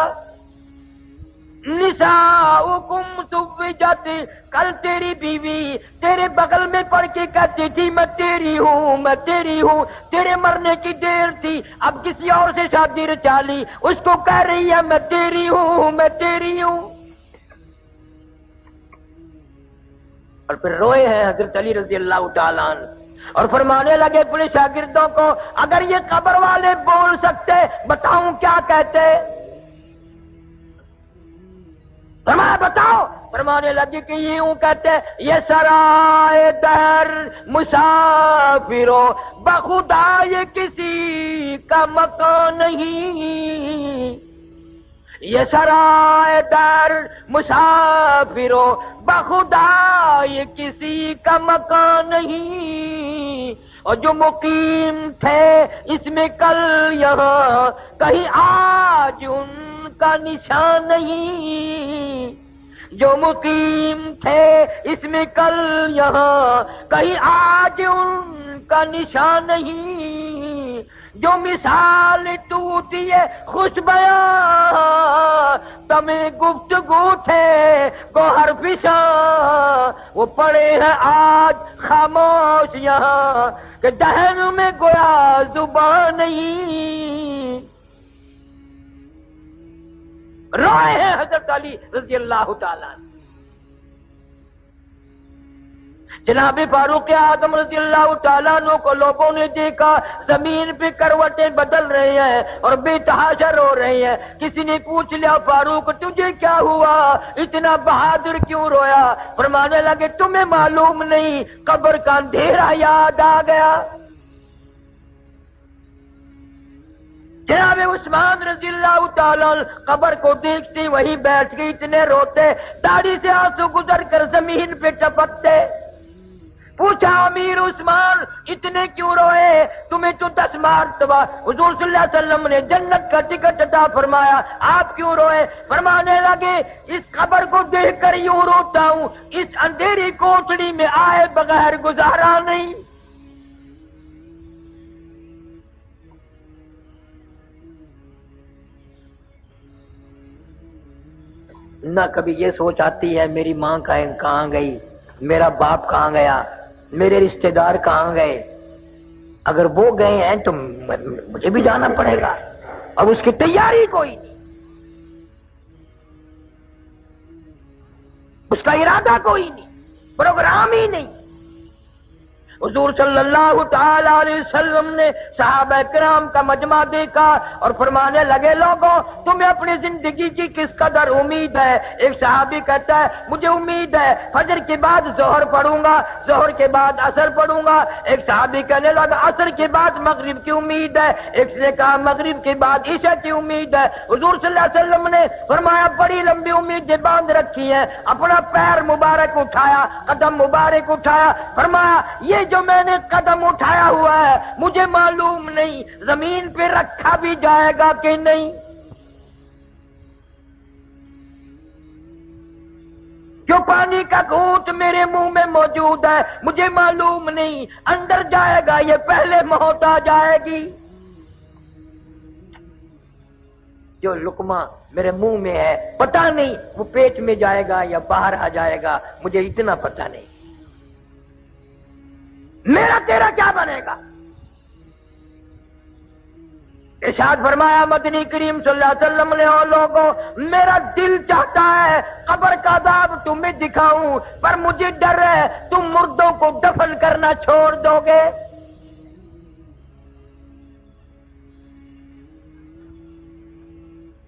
نساؤکم زوجت، کل تیری بیوی تیرے بغل میں پڑ کے کہتی تھی میں تیری ہوں میں تیری ہوں، تیرے مرنے کی دیر تھی، اب کسی اور سے شادی رچا لی، اس کو کہہ رہی ہے میں تیری ہوں میں تیری ہوں، اور پھر روئے ہیں حضرت علی رضی اللہ تعالیٰ عنہ اور فرمانے لگے اپنے شاگردوں کو، اگر یہ قبر والے بول سکتے بتاؤں کیا کہتے؟ فرمایا بتاؤ، فرمانے لگے کہ یوں کہتے، یہ سرائے در مسافرو بخدا یہ کسی کا مکان نہیں، یہ سرائے در مسافرو بخدا یہ کسی کا مکان نہیں، اور جو مقیم تھے اس میں کل یہاں کہیں آج ان کا نشان نہیں، جو مقیم تھے اس میں کل یہاں کہیں آج ان کا نشان نہیں، جو مثال ٹوٹی ہے خوش بیان تمہیں گفتگو تھے گوہر فشاں، وہ پڑے ہیں آج خاموش یہاں کہ دہن میں گویا زبان نہیں، روئے ہیں حضرت علی رضی اللہ تعالیٰ۔ جناب فاروق اعظم رضی اللہ تعالیٰ عنہ کو لوگوں نے دیکھا زمین پہ کروٹیں بدل رہے ہیں اور بے تحاشا رو رہے ہیں، کسی نے پوچھ لیا فاروق تجھے کیا ہوا، اتنا بہادر کیوں رویا؟ فرمانے لگے تمہیں معلوم نہیں، قبر کا اندھیرا یاد آ گیا۔ جناب عثمان رضی اللہ تعالیٰ قبر کو دیکھتے وہی بیٹھ کے اتنے روتے، داڑھی سے آنسو گزر کر زمین پہ ٹپکتے۔ پوچھا امیر عثمان اتنے کیوں روئے؟ تمہیں تو 10 مرتبہ حضور صلی اللہ علیہ وسلم نے جنت کا ٹکٹ عطا فرمایا، آپ کیوں روئے؟ فرمانے لگے اس قبر کو دیکھ کر یوں روتا ہوں، اس اندھیری کوٹڑی میں آئے بغیر گزارا نہیں۔ نہ کبھی یہ سوچ آتی ہے میری ماں کہاں گئی، میرا باپ کہاں گیا، میرے رشتہ دار کہاں گئے، اگر وہ گئے ہیں تو مجھے بھی جانا پڑے گا، اور اس کی تیاری کوئی نہیں، اس کا ارادہ کوئی نہیں، پروگرام ہی نہیں۔ حضور صلی اللہ تعالی علیہ وسلم نے صحابہ کرام کا مجمع دیکھا اور فرمانے لگے لوگوں تمہیں اپنی زندگی کی کس قدر امید ہے؟ ایک صحابی کہتا ہے مجھے امید ہے فجر کے بعد ظہر پڑھوں گا، ظہر کے بعد عصر پڑھوں گا۔ ایک صحابی کہنے لگا عصر کے بعد مغرب کی امید ہے، ایک نے کہا مغرب کے بعد عشاء کی امید ہے۔ حضور صلی اللہ علیہ وسلم نے فرمایا بڑی لمبی امیدیں باندھ رکھی ہیں، اپنا پیر مبارک اٹھایا، قدم مبارک اٹھایا، فرمایا یہ جو میں نے قدم اٹھایا ہوا ہے مجھے معلوم نہیں زمین پہ رکھا بھی جائے گا کہ نہیں، جو پانی کا گھونٹ میرے منہ میں موجود ہے مجھے معلوم نہیں اندر جائے گا یہ پہلے موت آ جائے گی، جو لقمہ میرے منہ میں ہے پتہ نہیں وہ پیٹ میں جائے گا یا باہر آ جائے گا، مجھے اتنا پتہ نہیں، میرا تیرا کیا بنے گا؟ ارشاد فرمایا مدنی کریم صلی اللہ علیہ وسلم نے اور لوگوں میرا دل چاہتا ہے قبر کا عذاب تمہیں دکھاؤں پر مجھے ڈر ہے تم مردوں کو دفن کرنا چھوڑ دو گے۔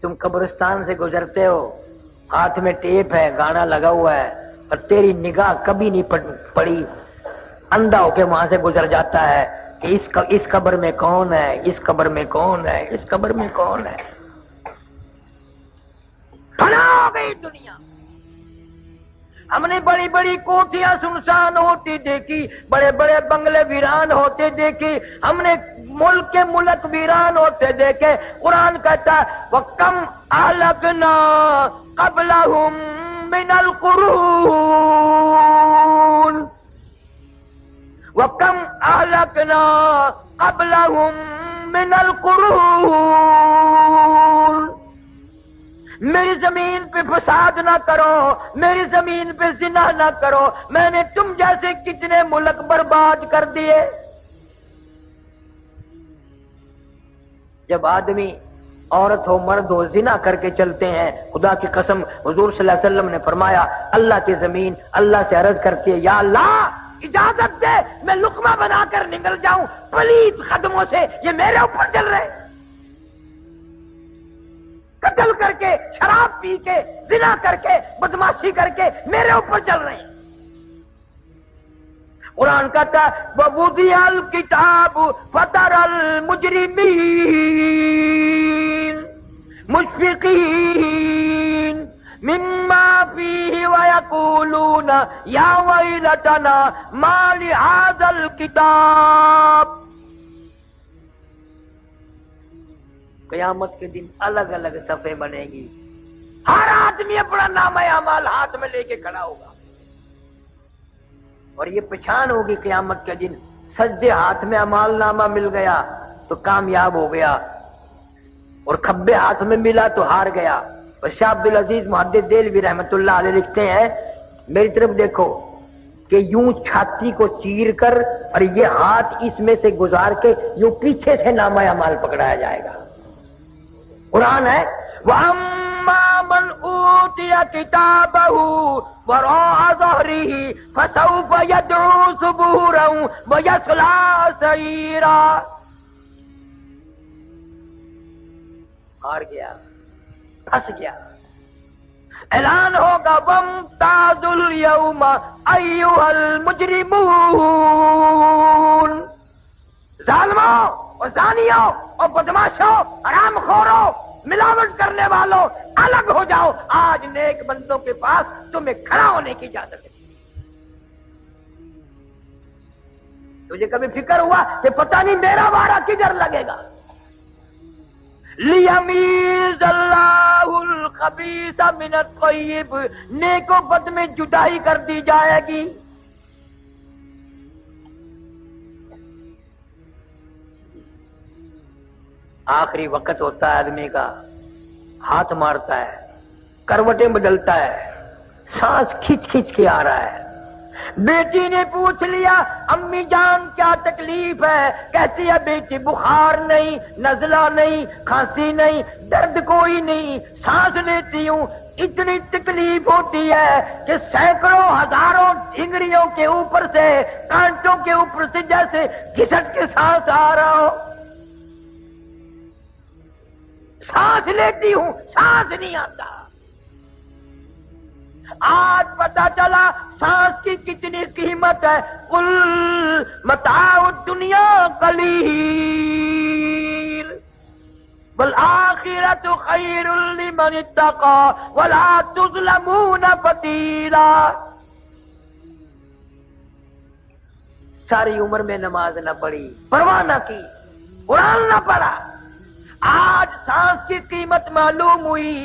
تم قبرستان سے گزرتے ہو، ہاتھ میں ٹیپ ہے، گانا لگا ہوا ہے، اور تیری نگاہ کبھی نہیں پڑی، اندھا ہو کے وہاں سے گزر جاتا ہے کہ اس قبر میں کون ہے، اس قبر میں کون ہے، اس قبر میں کون ہے۔ فنا ہو گئی دنیا، ہم نے بڑی بڑی کوٹیاں سنسان ہوتی دیکھی، بڑے بڑے بنگلے ویران ہوتے دیکھی، ہم نے ملک کے ملک ویران ہوتے دیکھے۔ قرآن کہتا ہے وَكَمْ أَهْلَكْنَا قَبْلَهُمْ مِنَ الْقُرُونِ وَكَمْ أَهْلَكْنَا قَبْلَهُمْ مِنَ الْقُرُونِ۔ میری زمین پہ فساد نہ کرو، میری زمین پہ زنا نہ کرو، میں نے تم جیسے کتنے ملک برباد کر دیے۔ جب آدمی عورت ہو مرد ہو زنا کر کے چلتے ہیں، خدا کی قسم حضور صلی اللہ علیہ وسلم نے فرمایا اللہ کی زمین اللہ سے عرض کرتی ہے یا اللہ اجازت دے میں لقمہ بنا کر نکل جاؤں، پلیت قدموں سے یہ میرے اوپر چل رہے، قتل کر کے شراب پی کے زنا کر کے بدماشی کر کے میرے اوپر چل رہے ہیں۔ قرآن کہتا ہے وَوُضِعَ الْكِتَابُ فَتَرَى الْمُجْرِمِينَ مُشْفِقِينَ مِمَّا فِيهِ وَيَقُولُونَ يَا وَيْلَتَنَا مَا لِهَذَا الْكِتَابِ۔ قیامت کے دن الگ الگ صفحے بنے گی، ہر آدمی اپنا نامہ اعمال ہاتھ میں لے کے کھڑا ہوگا، اور یہ پہچان ہوگی قیامت کے دن سجدے ہاتھ میں اعمال نامہ مل گیا تو کامیاب ہو گیا، اور کھبے ہاتھ میں ملا تو ہار گیا۔ اور شاہ عبد العزیز محدث دہلوی رحمۃ اللہ علیہ لکھتے ہیں میری طرف دیکھو کہ یوں چھاتی کو چیر کر اور یہ ہاتھ اس میں سے گزار کے یوں پیچھے سے نامہ اعمال پکڑایا جائے گا۔ قرآن ہے وَأَمَّا مَنْ أُوتِيَ كِتَابَهُ وَرَاءَ ظَهْرِهِ فَسَوْفَ يَدْعُو ثُبُورًا وَيَصْلَىٰ سَعِيرًا۔ ہار گیا، پھنس گیا، اعلان ہوگا وَامْتَازُوا الْيَوْمَ أَيُّهَا الْمُجْرِمُونَ۔ ظالموں اور زانیوں اور بدماشوں حرام خوروں ملاوٹ کرنے والوں الگ ہو جاؤ، آج نیک بندوں کے پاس تمہیں کھڑا ہونے کی اجازت ہے۔ تجھے کبھی فکر ہوا کہ پتہ نہیں میرا وارہ کدھر لگے گا؟ لِيَمِيزَ اللَّهُ الْخَبِيثَ مِنَ الطَّيِّبِ، نیک و بد میں جدائی کر دی جائے گی۔ آخری وقت ہوتا ہے آدمی کا، ہاتھ مارتا ہے، کروٹیں بدلتا ہے، سانس کھچ کھچ کے آ رہا ہے۔ بیٹی نے پوچھ لیا امی جان کیا تکلیف ہے؟ کہتی ہے بیٹی بخار نہیں، نزلہ نہیں، کھانسی نہیں، درد کوئی نہیں، سانس لیتی ہوں، اتنی تکلیف ہوتی ہے کہ سینکڑوں ہزاروں ڈھنگریوں کے اوپر سے کانٹوں کے اوپر سے جیسے گھسٹ کے سانس آ رہا ہو، سانس لیتی ہوں سانس نہیں آتا۔ آج پتا چلا سانس کی کتنی قیمت ہے۔ قل متاع الدنیا قلیل والآخرۃ خیر لمن اتقى ولا تظلمون فتیلا۔ ساری عمر میں نماز نہ پڑھی، پرواہ نہ کی، قرآن نہ پڑھا، آج سانس کی قیمت معلوم ہوئی۔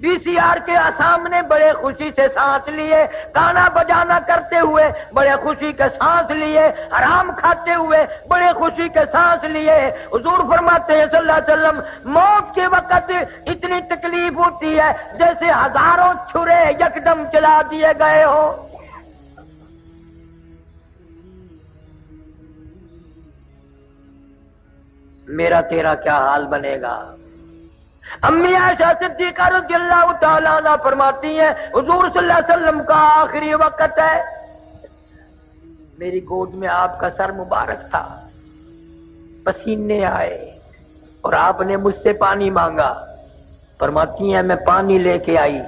بی سی آر کے سامنے بڑے خوشی سے سانس لیے، گانا بجانا کرتے ہوئے بڑے خوشی کے سانس لیے، حرام کھاتے ہوئے بڑے خوشی کے سانس لیے۔ حضور فرماتے ہیں صلی اللہ علیہ وسلم موت کے وقت اتنی تکلیف ہوتی ہے جیسے ہزاروں چھرے یکدم چلا دیے گئے ہو۔ میرا تیرا کیا حال بنے گا؟ امی عائشہ صدیقہ رضی اللہ تعالیٰ عنہ فرماتی ہیں حضور صلی اللہ علیہ وسلم کا آخری وقت ہے، میری گود میں آپ کا سر مبارک تھا، پسینے آئے اور آپ نے مجھ سے پانی مانگا۔ فرماتی ہیں میں پانی لے کے آئی،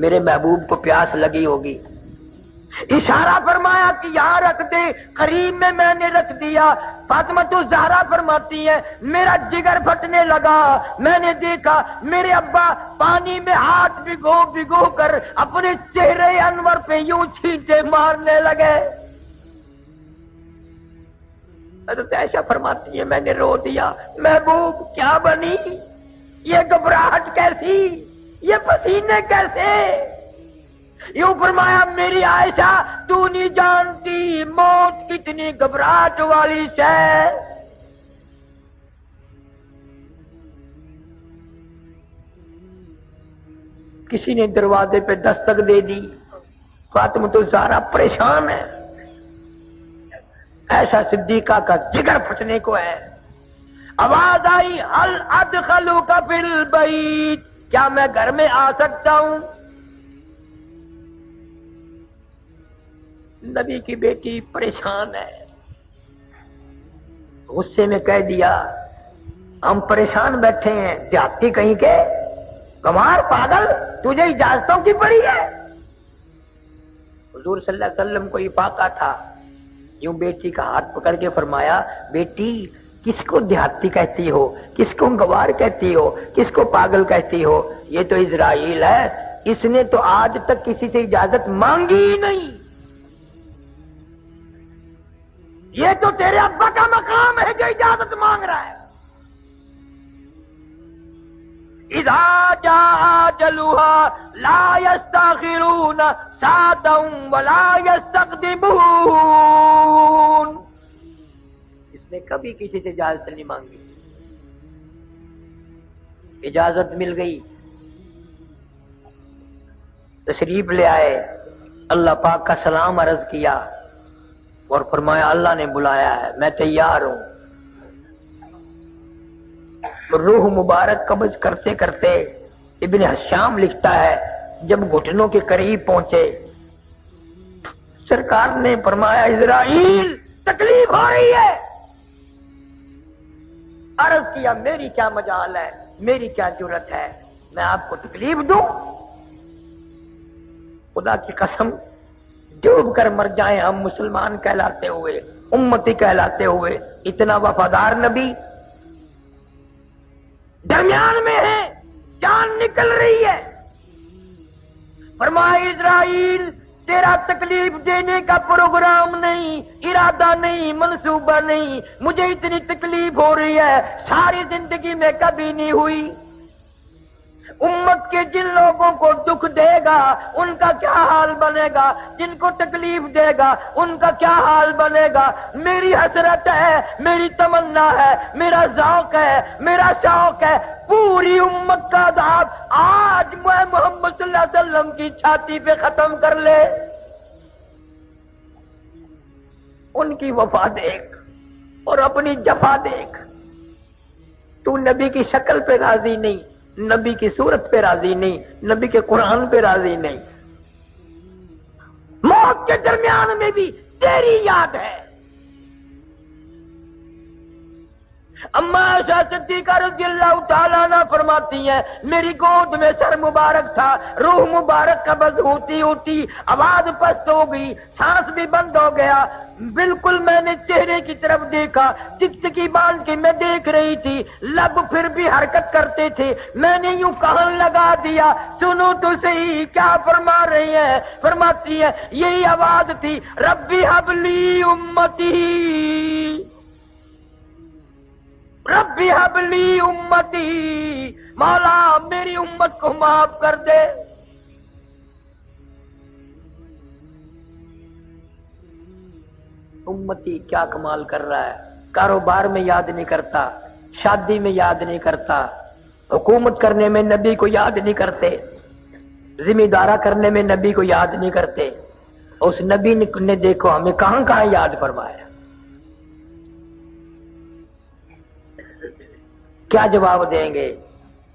میرے محبوب کو پیاس لگی ہوگی، اشارہ فرمایا کہ یہاں رکھ دے، قریب میں نے رکھ دیا۔ فاطمہ الزہرا فرماتی ہے میرا جگر پھٹنے لگا، میں نے دیکھا میرے ابا پانی میں ہاتھ بھگو بھگو کر اپنے چہرے میں یوں چھینٹے مارنے لگے۔ حضرت عائشہ فرماتی ہے میں نے رو دیا، محبوب کیا بنی، یہ گھبراہٹ کیسی، یہ پسینے کیسے؟ یوں فرمایا میری عائشہ تو نہیں جانتی موت کتنی گھبراہٹ والی ہے۔ کسی نے دروازے پہ دستک دے دی، فاطمہ تو زہرا پریشان ہے، ایسا صدیقہ کا جگر پھٹنے کو ہے۔ آواز آئی هل ادخلوک فی البیت، کیا میں گھر میں آ سکتا ہوں؟ نبی کی بیٹی پریشان ہے، غصے میں کہہ دیا ہم پریشان بیٹھے ہیں، دیہاتی کہیں کے، کمار پاگل، تجھے اجازتوں کی پڑی ہے؟ حضور صلی اللہ علیہ وسلم کو افاقہ تھا، یوں بیٹی کا ہاتھ پکڑ کے فرمایا بیٹی کس کو دیہاتی کہتی ہو، کس کو گوار کہتی ہو، کس کو پاگل کہتی ہو؟ یہ تو اسرائیل ہے، اس نے تو آج تک کسی سے اجازت مانگی ہی نہیں، یہ تو تیرے ابا کا مقام ہے جو اجازت مانگ رہا ہے۔ اذا جاء اجلها لا يستاخرون ساعة ولا يستقدمون، اس نے کبھی کسی سے اجازت نہیں مانگی، اجازت مل گئی، تشریف لے آئے، اللہ پاک کا سلام عرض کیا اور فرمایا اللہ نے بلایا ہے، میں تیار ہوں۔ روح مبارک قبض کرتے کرتے ابن حشام لکھتا ہے جب گھٹنوں کے قریب پہنچے سرکار نے فرمایا اسرائیل تکلیف ہو رہی ہے۔ عرض کیا میری کیا مجال ہے، میری کیا جرت ہے، میں آپ کو تکلیف دوں؟ خدا کی قسم ڈوب کر مر جائیں ہم مسلمان کہلاتے ہوئے، امتی کہلاتے ہوئے، اتنا وفادار نبی درمیان میں ہے، جان نکل رہی ہے۔ فرمایا اسرائیل تیرا تکلیف دینے کا پروگرام نہیں، ارادہ نہیں، منصوبہ نہیں، مجھے اتنی تکلیف ہو رہی ہے ساری زندگی میں کبھی نہیں ہوئی۔ امت کے جن لوگوں کو دکھ دے گا ان کا کیا حال بنے گا، جن کو تکلیف دے گا ان کا کیا حال بنے گا۔ میری حسرت ہے، میری تمنا ہے، میرا ذوق ہے، میرا شوق ہے، پوری امت کا عذاب آج میں محمد صلی اللہ علیہ وسلم کی چھاتی پہ ختم کر لے۔ ان کی وفا دیکھ اور اپنی جفا دیکھ، تو نبی کی شکل پہ راضی نہیں، نبی کی صورت پہ راضی نہیں، نبی کے قرآن پہ راضی نہیں، موت کے درمیان میں بھی تیری یاد ہے۔ اما عائشہ صدیقہ رضی اللہ تعالیٰ عنہ فرماتی ہیں میری گود میں سر مبارک تھا، روح مبارک قبض ہوتی ہوتی آواز پست ہو گئی، سانس بھی بند ہو گیا، بالکل میں نے چہرے کی طرف دیکھا، ٹکٹکی باندھ کے میں دیکھ رہی تھی، لب پھر بھی حرکت کرتے تھے، میں نے یوں کان لگا دیا سنو تو صحیح کیا فرما رہی ہیں۔ فرماتی ہے یہی آواز تھی ربی ہب لی امتی، ربی ہب لی امتی، مولا میری امت کو معاف کر دے۔ امتی کیا کمال کر رہا ہے، کاروبار میں یاد نہیں کرتا، شادی میں یاد نہیں کرتا، حکومت کرنے میں نبی کو یاد نہیں کرتے، ذمہ دارہ کرنے میں نبی کو یاد نہیں کرتے، اس نبی نے دیکھو ہمیں کہاں کہاں یاد فرمایا۔ کیا جواب دیں گے؟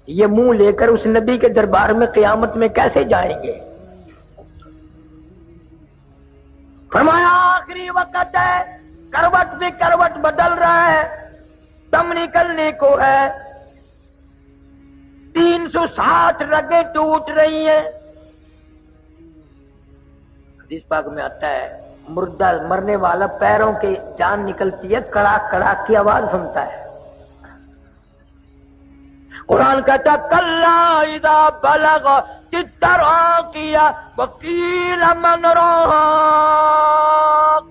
یہ منہ لے کر اس نبی کے دربار میں قیامت میں کیسے جائیں گے؟ فرمایا آخری وقت ہے، کروٹ سے کروٹ بدل رہا ہے، دم نکلنے کو ہے، 360 رگیں ٹوٹ رہی ہیں۔ حدیث پاک میں آتا ہے مردہ مرنے والا پیروں کے جان نکلتی ہے، کڑاک کڑاک کی آواز سنتا ہے۔ قرآن کہتا کلا اذا بلغ التراقية وقيل من راق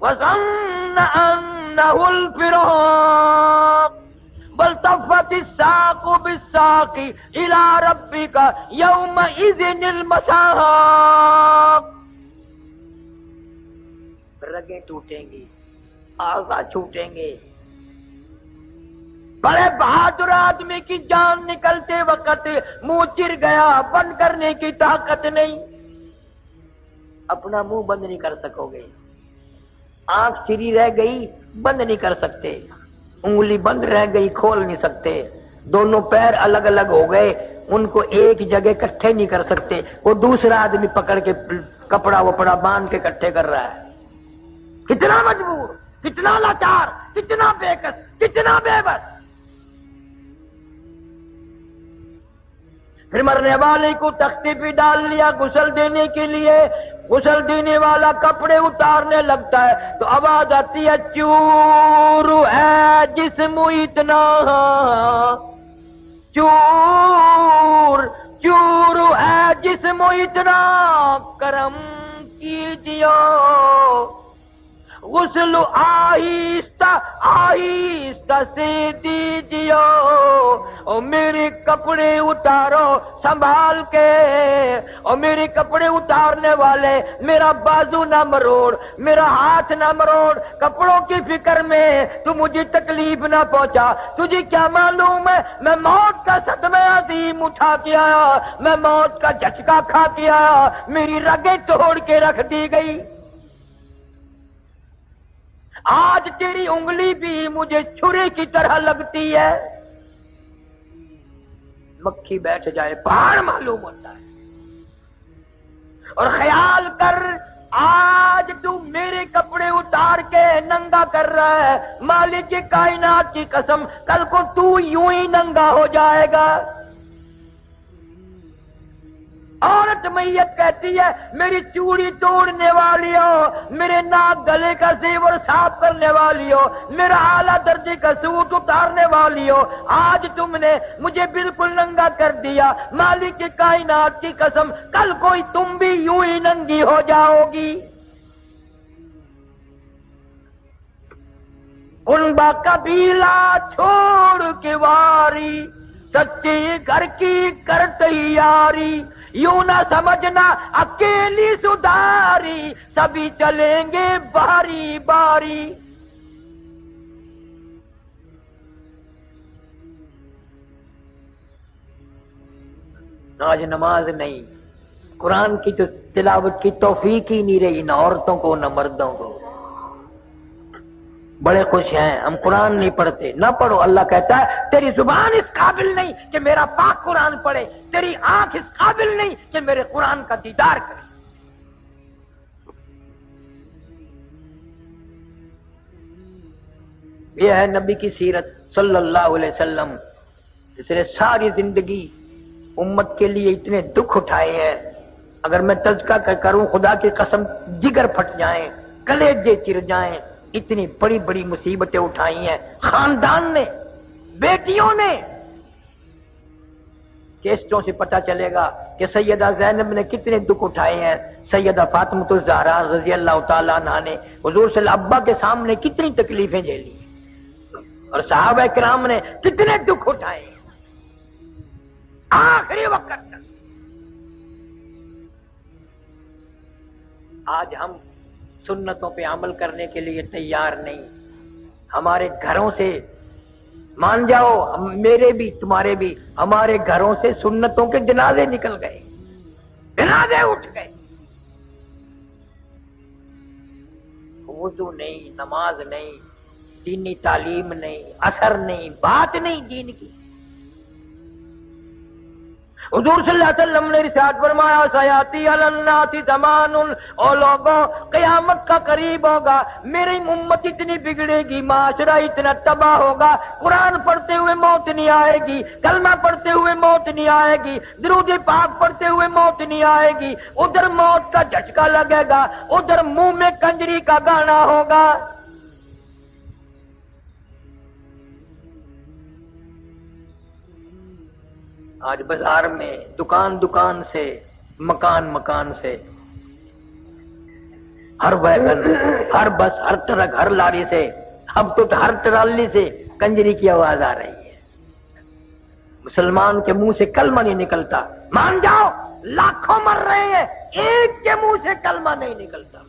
وظن أنه الفراق والتفت الساق بالساق إلى ربك يومئذ المساق. رگیں ٹوٹیں گی، اعضاء چھوٹیں گے. بڑے بہادر آدمی کی جان نکلتے وقت منہ چر گیا، بند کرنے کی طاقت نہیں. اپنا منہ بند نہیں کر سکو گے. آنکھ چری رہ گئی، بند نہیں کر سکتے. انگلی بند رہ گئی، کھول نہیں سکتے. دونوں پیر الگ الگ ہو گئے، ان کو ایک جگہ اکٹھے نہیں کر سکتے. وہ دوسرا آدمی پکڑ کے کپڑا وپڑا باندھ کے اکٹھے کر رہا ہے. کتنا مجبور، کتنا لاچار، کتنا بےکس، کتنا بے بس. پھر مرنے والے کو تختی پہ ڈال لیا غسل دینے کے لیے. غسل دینے والا کپڑے اتارنے لگتا ہے تو آواز آتی ہے چور ہے جسم اتنا، چور چور ہے جسم اتنا، کرم کیجیے. غسل آہستہ آہستہ سے دیجیے. اور میرے کپڑے اتارو سنبھال کے. اور میرے کپڑے اتارنے والے میرا بازو نہ مروڑ، میرا ہاتھ نہ مروڑ. کپڑوں کی فکر میں تو مجھے تکلیف نہ پہنچا. تجھے کیا معلوم ہے میں موت کا صدمہ عظیم اٹھا کے آیا، میں موت کا جھٹکا کھا کے آیا. میری رگیں توڑ کے رکھ دی گئی. آج تیری انگلی بھی مجھے چھری کی طرح لگتی ہے. مکھی بیٹھ جائے پہاڑ معلوم ہوتا ہے. اور خیال کر آج تو میرے کپڑے اتار کے ننگا کر رہا ہے. مالک کائنات کی قسم کل کو تو یوں ہی ننگا ہو جائے گا. عورت میت کہتی ہے میری چوڑی توڑنے والی ہو، میرے ناک گلے کا زیور صاف کرنے والی ہو، میرا اعلیٰ درجے کا سوٹ اتارنے والی ہو. آج تم نے مجھے بالکل ننگا کر دیا. مالک کائنات کی قسم کل کوئی تم بھی یوں ہی ننگی ہو جاؤ گی. کنبا قبیلہ چھوڑ کے واری، سچے گھر کی کر تیاری. یوں نہ سمجھنا اکیلی سدھاری، سبھی چلیں گے باری باری. آج نماز نہیں، قرآن کی تو تلاوت کی توفیق ہی نہیں رہی، نہ عورتوں کو نہ مردوں کو. بڑے خوش ہیں ہم قرآن نہیں پڑھتے. نہ پڑھو. اللہ کہتا ہے تیری زبان اس قابل نہیں کہ میرا پاک قرآن پڑھے، تیری آنکھ اس قابل نہیں کہ میرے قرآن کا دیدار کرے. یہ ہے نبی کی سیرت صلی اللہ علیہ وسلم، جس نے ساری زندگی امت کے لیے اتنے دکھ اٹھائے ہیں. اگر میں تذکرہ کروں خدا کی قسم جگر پھٹ جائیں، کلیجے چر جائیں. اتنی بڑی بڑی مصیبتیں اٹھائی ہیں خاندان نے، بیٹیوں نے. کیسٹوں سے پتہ چلے گا کہ سیدہ زینب نے کتنے دکھ اٹھائے ہیں. سیدہ فاطمہ الزہرا رضی اللہ تعالیٰ عنہا نے حضور صلی اللہ علیہ وسلم ابا کے سامنے کتنی تکلیفیں جھیلی اور صحابہ کرام نے کتنے دکھ اٹھائے ہیں آخری وقت تک. آج ہم سنتوں پہ عمل کرنے کے لیے تیار نہیں. ہمارے گھروں سے مان جاؤ، میرے بھی تمہارے بھی، ہمارے گھروں سے سنتوں کے جنازے نکل گئے، جنازے اٹھ گئے. وضو نہیں، نماز نہیں، دینی تعلیم نہیں، اثر نہیں، بات نہیں دین کی. حضور صلی اللہ علیہ وسلم نے ارشاد فرمایا سیاتی علی الناس زمان، او لوگوں قیامت کا قریب ہوگا، میری امت اتنی بگڑے گی، معاشرہ اتنا تباہ ہوگا، قرآن پڑھتے ہوئے موت نہیں آئے گی، کلمہ پڑھتے ہوئے موت نہیں آئے گی، درود پاک پڑھتے ہوئے موت نہیں آئے گی. ادھر موت کا جھٹکا لگے گا، ادھر منہ میں کنجری کا گانا ہوگا. آج بازار میں دکان دکان سے، مکان مکان سے، ہر ویگن، ہر بس، ہر ٹرک، ہر لاری سے، اب تو ہر ٹرالی سے کنجری کی آواز آ رہی ہے۔ مسلمان کے منہ سے کلمہ نہیں نکلتا، مان جاؤ لاکھوں مر رہے ہیں، ایک کے منہ سے کلمہ نہیں نکلتا۔